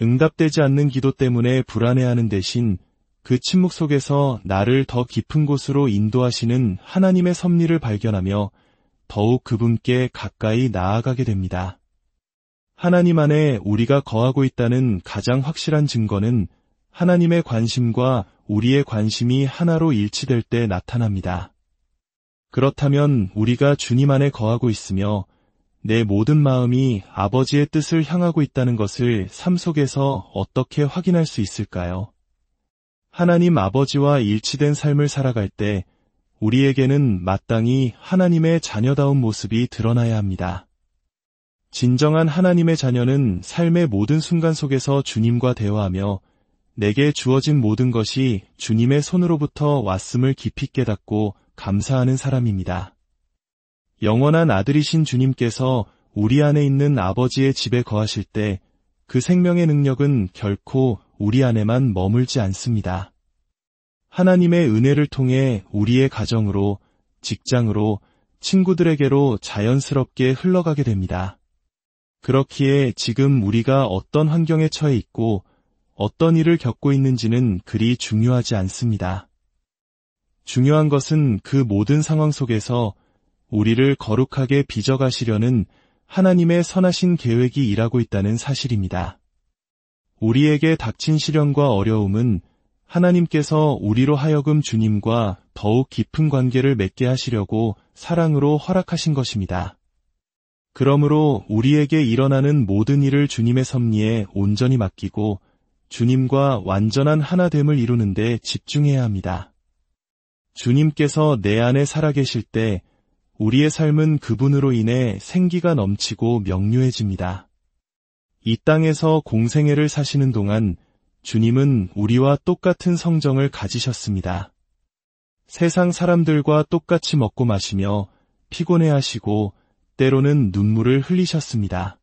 응답되지 않는 기도 때문에 불안해하는 대신 그 침묵 속에서 나를 더 깊은 곳으로 인도하시는 하나님의 섭리를 발견하며 더욱 그분께 가까이 나아가게 됩니다. 하나님 안에 우리가 거하고 있다는 가장 확실한 증거는 하나님의 관심과 우리의 관심이 하나로 일치될 때 나타납니다. 그렇다면 우리가 주님 안에 거하고 있으며 내 모든 마음이 아버지의 뜻을 향하고 있다는 것을 삶 속에서 어떻게 확인할 수 있을까요? 하나님 아버지와 일치된 삶을 살아갈 때 우리에게는 마땅히 하나님의 자녀다운 모습이 드러나야 합니다. 진정한 하나님의 자녀는 삶의 모든 순간 속에서 주님과 대화하며 내게 주어진 모든 것이 주님의 손으로부터 왔음을 깊이 깨닫고 감사하는 사람입니다. 영원한 아들이신 주님께서 우리 안에 있는 아버지의 집에 거하실 때 그 생명의 능력은 결코 우리 안에만 머물지 않습니다. 하나님의 은혜를 통해 우리의 가정으로, 직장으로, 친구들에게로 자연스럽게 흘러가게 됩니다. 그렇기에 지금 우리가 어떤 환경에 처해 있고 어떤 일을 겪고 있는지는 그리 중요하지 않습니다. 중요한 것은 그 모든 상황 속에서 우리를 거룩하게 빚어가시려는 하나님의 선하신 계획이 일하고 있다는 사실입니다. 우리에게 닥친 시련과 어려움은 하나님께서 우리로 하여금 주님과 더욱 깊은 관계를 맺게 하시려고 사랑으로 허락하신 것입니다. 그러므로 우리에게 일어나는 모든 일을 주님의 섭리에 온전히 맡기고 주님과 완전한 하나됨을 이루는 데 집중해야 합니다. 주님께서 내 안에 살아계실 때 우리의 삶은 그분으로 인해 생기가 넘치고 명료해집니다. 이 땅에서 공생애를 사시는 동안 주님은 우리와 똑같은 성정을 가지셨습니다. 세상 사람들과 똑같이 먹고 마시며 피곤해하시고 때로는 눈물을 흘리셨습니다.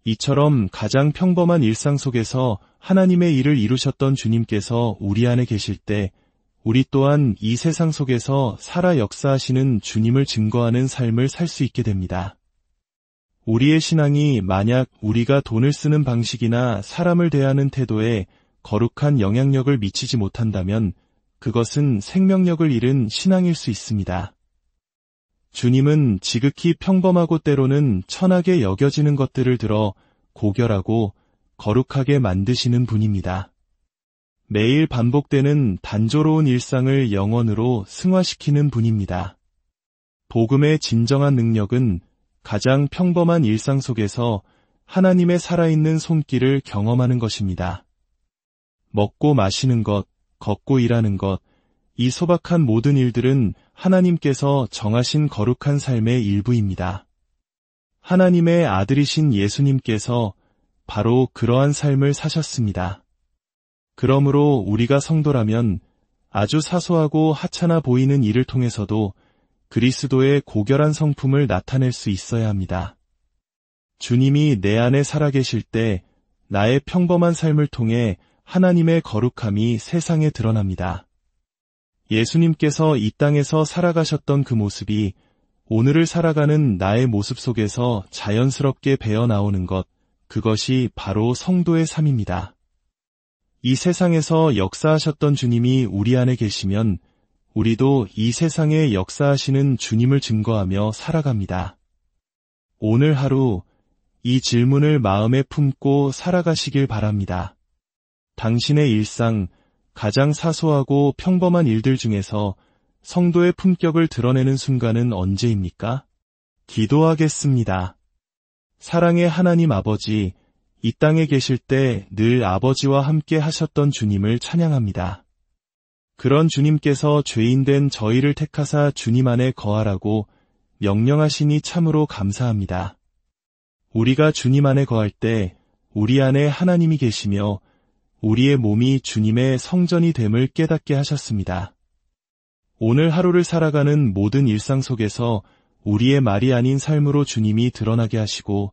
이처럼 가장 평범한 일상 속에서 하나님의 일을 이루셨던 주님께서 우리 안에 계실 때 우리 또한 이 세상 속에서 살아 역사하시는 주님을 증거하는 삶을 살 수 있게 됩니다. 우리의 신앙이 만약 우리가 돈을 쓰는 방식이나 사람을 대하는 태도에 거룩한 영향력을 미치지 못한다면 그것은 생명력을 잃은 신앙일 수 있습니다. 주님은 지극히 평범하고 때로는 천하게 여겨지는 것들을 들어 고결하고 거룩하게 만드시는 분입니다. 매일 반복되는 단조로운 일상을 영원으로 승화시키는 분입니다. 복음의 진정한 능력은 가장 평범한 일상 속에서 하나님의 살아있는 손길을 경험하는 것입니다. 먹고 마시는 것, 걷고 일하는 것, 이 소박한 모든 일들은 하나님께서 정하신 거룩한 삶의 일부입니다. 하나님의 아들이신 예수님께서 바로 그러한 삶을 사셨습니다. 그러므로 우리가 성도라면 아주 사소하고 하찮아 보이는 일을 통해서도 그리스도의 고결한 성품을 나타낼 수 있어야 합니다. 주님이 내 안에 살아계실 때 나의 평범한 삶을 통해 하나님의 거룩함이 세상에 드러납니다. 예수님께서 이 땅에서 살아가셨던 그 모습이 오늘을 살아가는 나의 모습 속에서 자연스럽게 배어나오는 것, 그것이 바로 성도의 삶입니다. 이 세상에서 역사하셨던 주님이 우리 안에 계시면 우리도 이 세상에 역사하시는 주님을 증거하며 살아갑니다. 오늘 하루 이 질문을 마음에 품고 살아가시길 바랍니다. 당신의 일상, 가장 사소하고 평범한 일들 중에서 성도의 품격을 드러내는 순간은 언제입니까? 기도하겠습니다. 사랑의 하나님 아버지, 이 땅에 계실 때 늘 아버지와 함께 하셨던 주님을 찬양합니다. 그런 주님께서 죄인된 저희를 택하사 주님 안에 거하라고 명령하시니 참으로 감사합니다. 우리가 주님 안에 거할 때 우리 안에 하나님이 계시며 우리의 몸이 주님의 성전이 됨을 깨닫게 하셨습니다. 오늘 하루를 살아가는 모든 일상 속에서 우리의 말이 아닌 삶으로 주님이 드러나게 하시고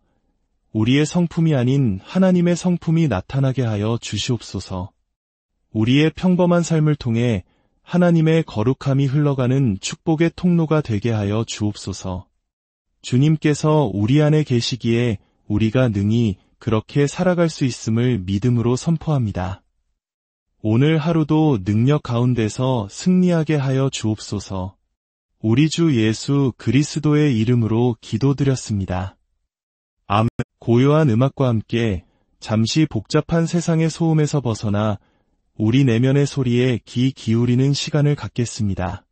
우리의 성품이 아닌 하나님의 성품이 나타나게 하여 주시옵소서. 우리의 평범한 삶을 통해 하나님의 거룩함이 흘러가는 축복의 통로가 되게 하여 주옵소서. 주님께서 우리 안에 계시기에 우리가 능히 그렇게 살아갈 수 있음을 믿음으로 선포합니다. 오늘 하루도 능력 가운데서 승리하게 하여 주옵소서. 우리 주 예수 그리스도의 이름으로 기도드렸습니다. 아멘. 고요한 음악과 함께 잠시 복잡한 세상의 소음에서 벗어나 우리 내면의 소리에 귀 기울이는 시간을 갖겠습니다.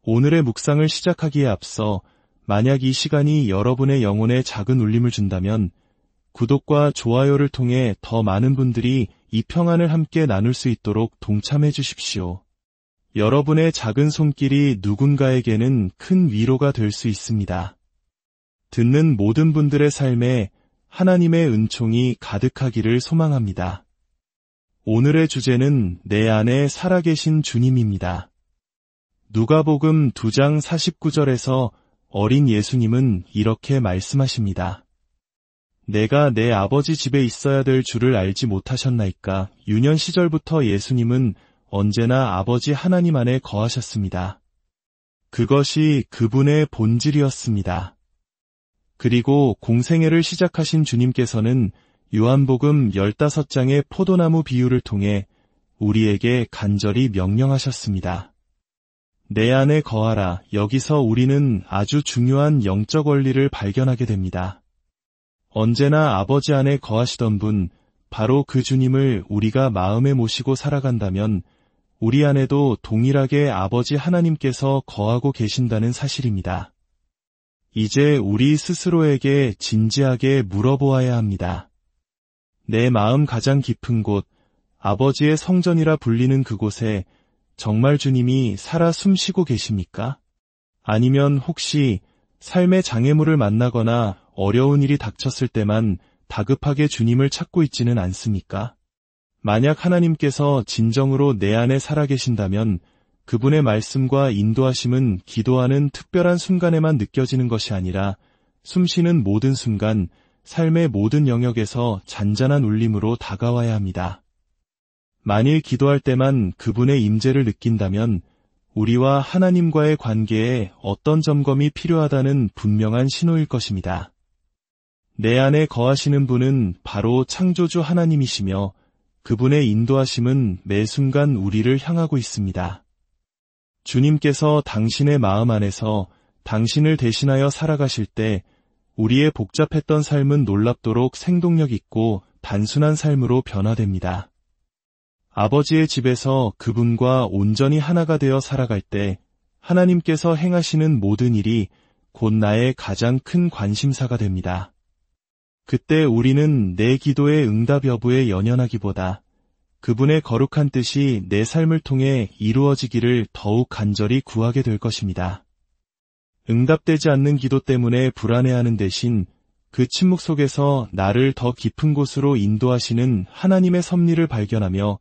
오늘의 묵상을 시작하기에 앞서 만약 이 시간이 여러분의 영혼에 작은 울림을 준다면 구독과 좋아요를 통해 더 많은 분들이 이 평안을 함께 나눌 수 있도록 동참해 주십시오. 여러분의 작은 손길이 누군가에게는 큰 위로가 될 수 있습니다. 듣는 모든 분들의 삶에 하나님의 은총이 가득하기를 소망합니다. 오늘의 주제는 내 안에 살아계신 주님입니다. 누가복음 2장 49절에서 어린 예수님은 이렇게 말씀하십니다. 내가 내 아버지 집에 있어야 될 줄을 알지 못하셨나이까? 유년 시절부터 예수님은 언제나 아버지 하나님 안에 거하셨습니다. 그것이 그분의 본질이었습니다. 그리고 공생애를 시작하신 주님께서는 요한복음 15장의 포도나무 비유를 통해 우리에게 간절히 명령하셨습니다. 내 안에 거하라. 여기서 우리는 아주 중요한 영적 원리를 발견하게 됩니다. 언제나 아버지 안에 거하시던 분, 바로 그 주님을 우리가 마음에 모시고 살아간다면 우리 안에도 동일하게 아버지 하나님께서 거하고 계신다는 사실입니다. 이제 우리 스스로에게 진지하게 물어보아야 합니다. 내 마음 가장 깊은 곳, 아버지의 성전이라 불리는 그곳에 정말 주님이 살아 숨쉬고 계십니까? 아니면 혹시 삶의 장애물을 만나거나 어려운 일이 닥쳤을 때만 다급하게 주님을 찾고 있지는 않습니까? 만약 하나님께서 진정으로 내 안에 살아계신다면 그분의 말씀과 인도하심은 기도하는 특별한 순간에만 느껴지는 것이 아니라 숨쉬는 모든 순간, 삶의 모든 영역에서 잔잔한 울림으로 다가와야 합니다. 만일 기도할 때만 그분의 임재를 느낀다면 우리와 하나님과의 관계에 어떤 점검이 필요하다는 분명한 신호일 것입니다. 내 안에 거하시는 분은 바로 창조주 하나님이시며 그분의 인도하심은 매 순간 우리를 향하고 있습니다. 주님께서 당신의 마음 안에서 당신을 대신하여 살아가실 때 우리의 복잡했던 삶은 놀랍도록 생동력 있고 단순한 삶으로 변화됩니다. 아버지의 집에서 그분과 온전히 하나가 되어 살아갈 때 하나님께서 행하시는 모든 일이 곧 나의 가장 큰 관심사가 됩니다. 그때 우리는 내 기도의 응답 여부에 연연하기보다 그분의 거룩한 뜻이 내 삶을 통해 이루어지기를 더욱 간절히 구하게 될 것입니다. 응답되지 않는 기도 때문에 불안해하는 대신 그 침묵 속에서 나를 더 깊은 곳으로 인도하시는 하나님의 섭리를 발견하며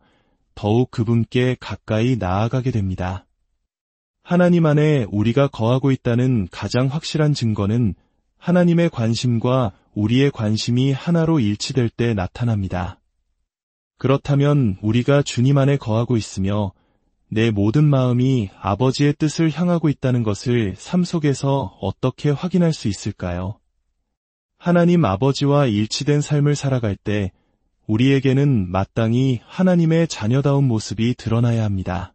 더욱 그분께 가까이 나아가게 됩니다. 하나님 안에 우리가 거하고 있다는 가장 확실한 증거는 하나님의 관심과 우리의 관심이 하나로 일치될 때 나타납니다. 그렇다면 우리가 주님 안에 거하고 있으며 내 모든 마음이 아버지의 뜻을 향하고 있다는 것을 삶 속에서 어떻게 확인할 수 있을까요? 하나님 아버지와 일치된 삶을 살아갈 때 우리에게는 마땅히 하나님의 자녀다운 모습이 드러나야 합니다.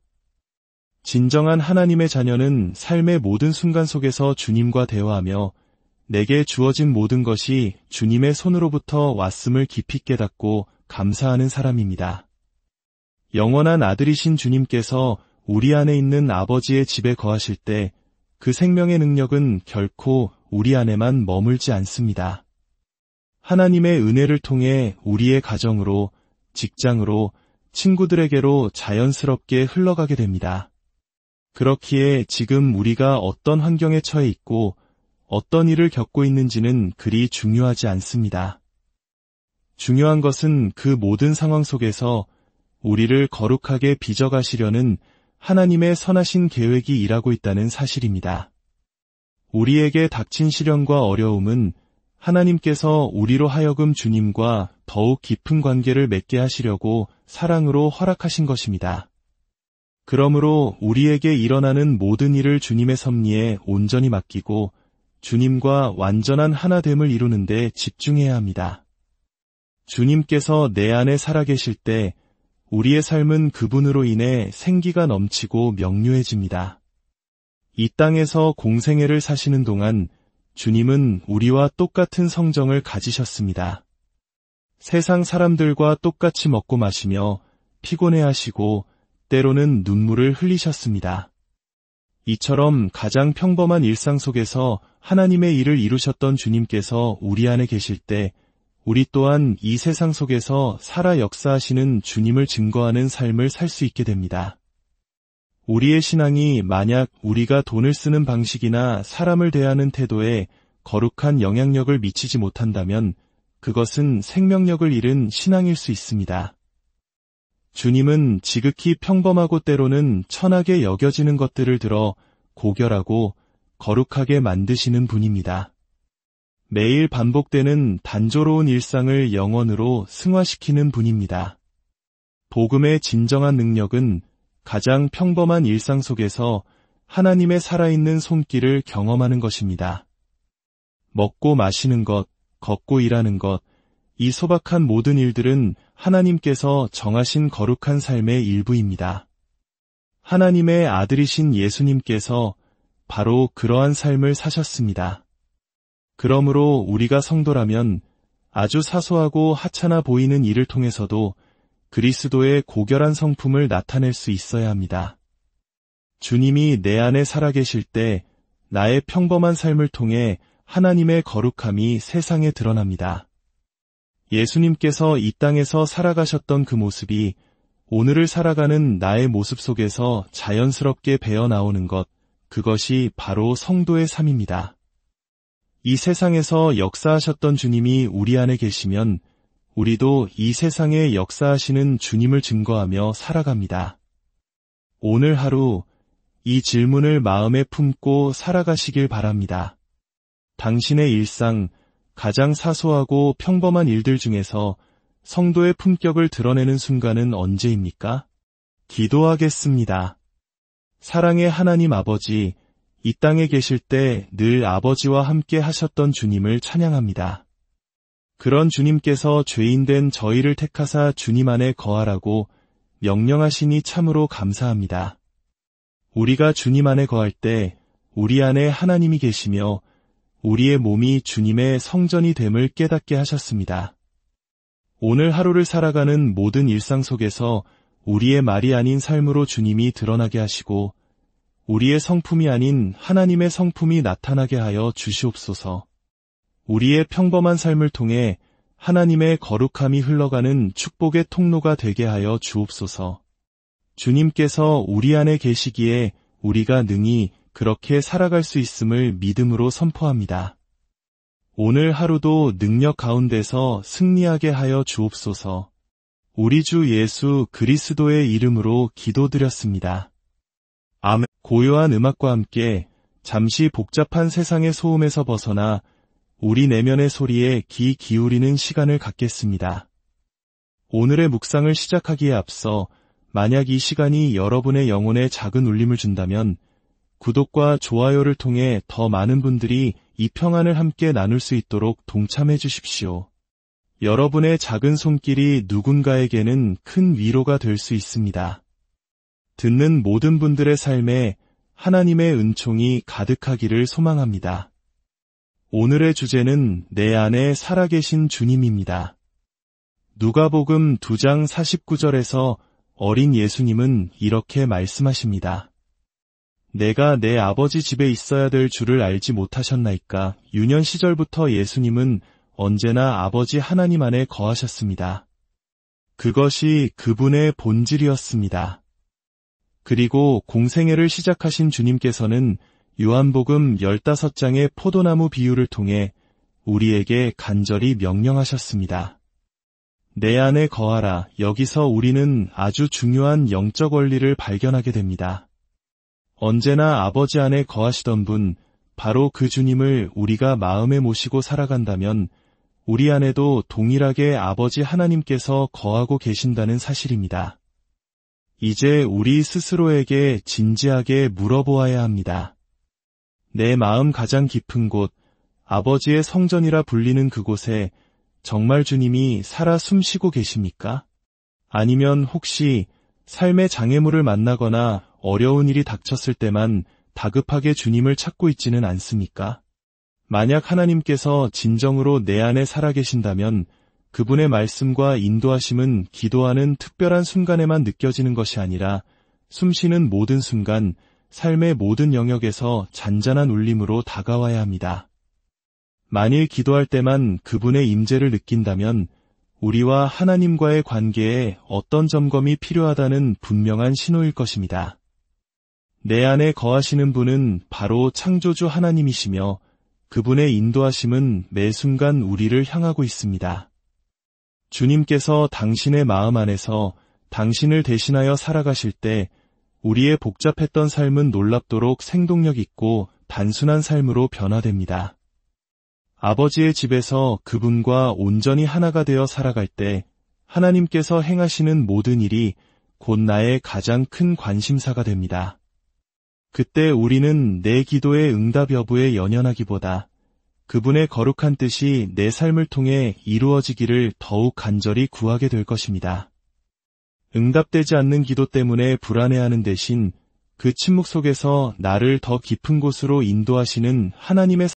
진정한 하나님의 자녀는 삶의 모든 순간 속에서 주님과 대화하며 내게 주어진 모든 것이 주님의 손으로부터 왔음을 깊이 깨닫고 감사하는 사람입니다. 영원한 아들이신 주님께서 우리 안에 있는 아버지의 집에 거하실 때 그 생명의 능력은 결코 우리 안에만 머물지 않습니다. 하나님의 은혜를 통해 우리의 가정으로, 직장으로, 친구들에게로 자연스럽게 흘러가게 됩니다. 그렇기에 지금 우리가 어떤 환경에 처해 있고 어떤 일을 겪고 있는지는 그리 중요하지 않습니다. 중요한 것은 그 모든 상황 속에서 우리를 거룩하게 빚어가시려는 하나님의 선하신 계획이 일하고 있다는 사실입니다. 우리에게 닥친 시련과 어려움은 하나님께서 우리로 하여금 주님과 더욱 깊은 관계를 맺게 하시려고 사랑으로 허락하신 것입니다. 그러므로 우리에게 일어나는 모든 일을 주님의 섭리에 온전히 맡기고 주님과 완전한 하나됨을 이루는 데 집중해야 합니다. 주님께서 내 안에 살아계실 때 우리의 삶은 그분으로 인해 생기가 넘치고 명료해집니다. 이 땅에서 공생애를 사시는 동안 주님은 우리와 똑같은 성정을 가지셨습니다. 세상 사람들과 똑같이 먹고 마시며 피곤해하시고 때로는 눈물을 흘리셨습니다. 이처럼 가장 평범한 일상 속에서 하나님의 일을 이루셨던 주님께서 우리 안에 계실 때 우리 또한 이 세상 속에서 살아 역사하시는 주님을 증거하는 삶을 살 수 있게 됩니다. 우리의 신앙이 만약 우리가 돈을 쓰는 방식이나 사람을 대하는 태도에 거룩한 영향력을 미치지 못한다면 그것은 생명력을 잃은 신앙일 수 있습니다. 주님은 지극히 평범하고 때로는 천하게 여겨지는 것들을 들어 고결하고 거룩하게 만드시는 분입니다. 매일 반복되는 단조로운 일상을 영원으로 승화시키는 분입니다. 복음의 진정한 능력은 가장 평범한 일상 속에서 하나님의 살아있는 손길을 경험하는 것입니다. 먹고 마시는 것, 걷고 일하는 것, 이 소박한 모든 일들은 하나님께서 정하신 거룩한 삶의 일부입니다. 하나님의 아들이신 예수님께서 바로 그러한 삶을 사셨습니다. 그러므로 우리가 성도라면 아주 사소하고 하찮아 보이는 일을 통해서도 그리스도의 고결한 성품을 나타낼 수 있어야 합니다. 주님이 내 안에 살아계실 때 나의 평범한 삶을 통해 하나님의 거룩함이 세상에 드러납니다. 예수님께서 이 땅에서 살아가셨던 그 모습이 오늘을 살아가는 나의 모습 속에서 자연스럽게 배어 나오는 것, 그것이 바로 성도의 삶입니다. 이 세상에서 역사하셨던 주님이 우리 안에 계시면 우리도 이 세상에 역사하시는 주님을 증거하며 살아갑니다. 오늘 하루 이 질문을 마음에 품고 살아가시길 바랍니다. 당신의 일상, 가장 사소하고 평범한 일들 중에서 성도의 품격을 드러내는 순간은 언제입니까? 기도하겠습니다. 사랑의 하나님 아버지, 이 땅에 계실 때 늘 아버지와 함께 하셨던 주님을 찬양합니다. 그런 주님께서 죄인된 저희를 택하사 주님 안에 거하라고 명령하시니 참으로 감사합니다. 우리가 주님 안에 거할 때 우리 안에 하나님이 계시며 우리의 몸이 주님의 성전이 됨을 깨닫게 하셨습니다. 오늘 하루를 살아가는 모든 일상 속에서 우리의 말이 아닌 삶으로 주님이 드러나게 하시고 우리의 성품이 아닌 하나님의 성품이 나타나게 하여 주시옵소서. 우리의 평범한 삶을 통해 하나님의 거룩함이 흘러가는 축복의 통로가 되게 하여 주옵소서. 주님께서 우리 안에 계시기에 우리가 능히 그렇게 살아갈 수 있음을 믿음으로 선포합니다. 오늘 하루도 능력 가운데서 승리하게 하여 주옵소서. 우리 주 예수 그리스도의 이름으로 기도드렸습니다. 아멘. 고요한 음악과 함께 잠시 복잡한 세상의 소음에서 벗어나 우리 내면의 소리에 귀 기울이는 시간을 갖겠습니다. 오늘의 묵상을 시작하기에 앞서 만약 이 시간이 여러분의 영혼에 작은 울림을 준다면 구독과 좋아요를 통해 더 많은 분들이 이 평안을 함께 나눌 수 있도록 동참해 주십시오. 여러분의 작은 손길이 누군가에게는 큰 위로가 될 수 있습니다. 듣는 모든 분들의 삶에 하나님의 은총이 가득하기를 소망합니다. 오늘의 주제는 내 안에 살아계신 주님입니다. 누가복음 2장 49절에서 어린 예수님은 이렇게 말씀하십니다. 내가 내 아버지 집에 있어야 될 줄을 알지 못하셨나이까. 유년 시절부터 예수님은 언제나 아버지 하나님 안에 거하셨습니다. 그것이 그분의 본질이었습니다. 그리고 공생애를 시작하신 주님께서는 요한복음 15장의 포도나무 비유를 통해 우리에게 간절히 명령하셨습니다. 내 안에 거하라. 여기서 우리는 아주 중요한 영적 원리를 발견하게 됩니다. 언제나 아버지 안에 거하시던 분, 바로 그 주님을 우리가 마음에 모시고 살아간다면 우리 안에도 동일하게 아버지 하나님께서 거하고 계신다는 사실입니다. 이제 우리 스스로에게 진지하게 물어보아야 합니다. 내 마음 가장 깊은 곳, 아버지의 성전이라 불리는 그곳에 정말 주님이 살아 숨쉬고 계십니까? 아니면 혹시 삶의 장애물을 만나거나 어려운 일이 닥쳤을 때만 다급하게 주님을 찾고 있지는 않습니까? 만약 하나님께서 진정으로 내 안에 살아계신다면 그분의 말씀과 인도하심은 기도하는 특별한 순간에만 느껴지는 것이 아니라 숨쉬는 모든 순간, 삶의 모든 영역에서 잔잔한 울림으로 다가와야 합니다. 만일 기도할 때만 그분의 임재를 느낀다면 우리와 하나님과의 관계에 어떤 점검이 필요하다는 분명한 신호일 것입니다. 내 안에 거하시는 분은 바로 창조주 하나님이시며 그분의 인도하심은 매 순간 우리를 향하고 있습니다. 주님께서 당신의 마음 안에서 당신을 대신하여 살아가실 때 우리의 복잡했던 삶은 놀랍도록 생동력 있고 단순한 삶으로 변화됩니다. 아버지의 집에서 그분과 온전히 하나가 되어 살아갈 때 하나님께서 행하시는 모든 일이 곧 나의 가장 큰 관심사가 됩니다. 그때 우리는 내 기도의 응답 여부에 연연하기보다 그분의 거룩한 뜻이 내 삶을 통해 이루어지기를 더욱 간절히 구하게 될 것입니다. 응답되지 않는 기도 때문에 불안해하는 대신 그 침묵 속에서 나를 더 깊은 곳으로 인도하시는 하나님의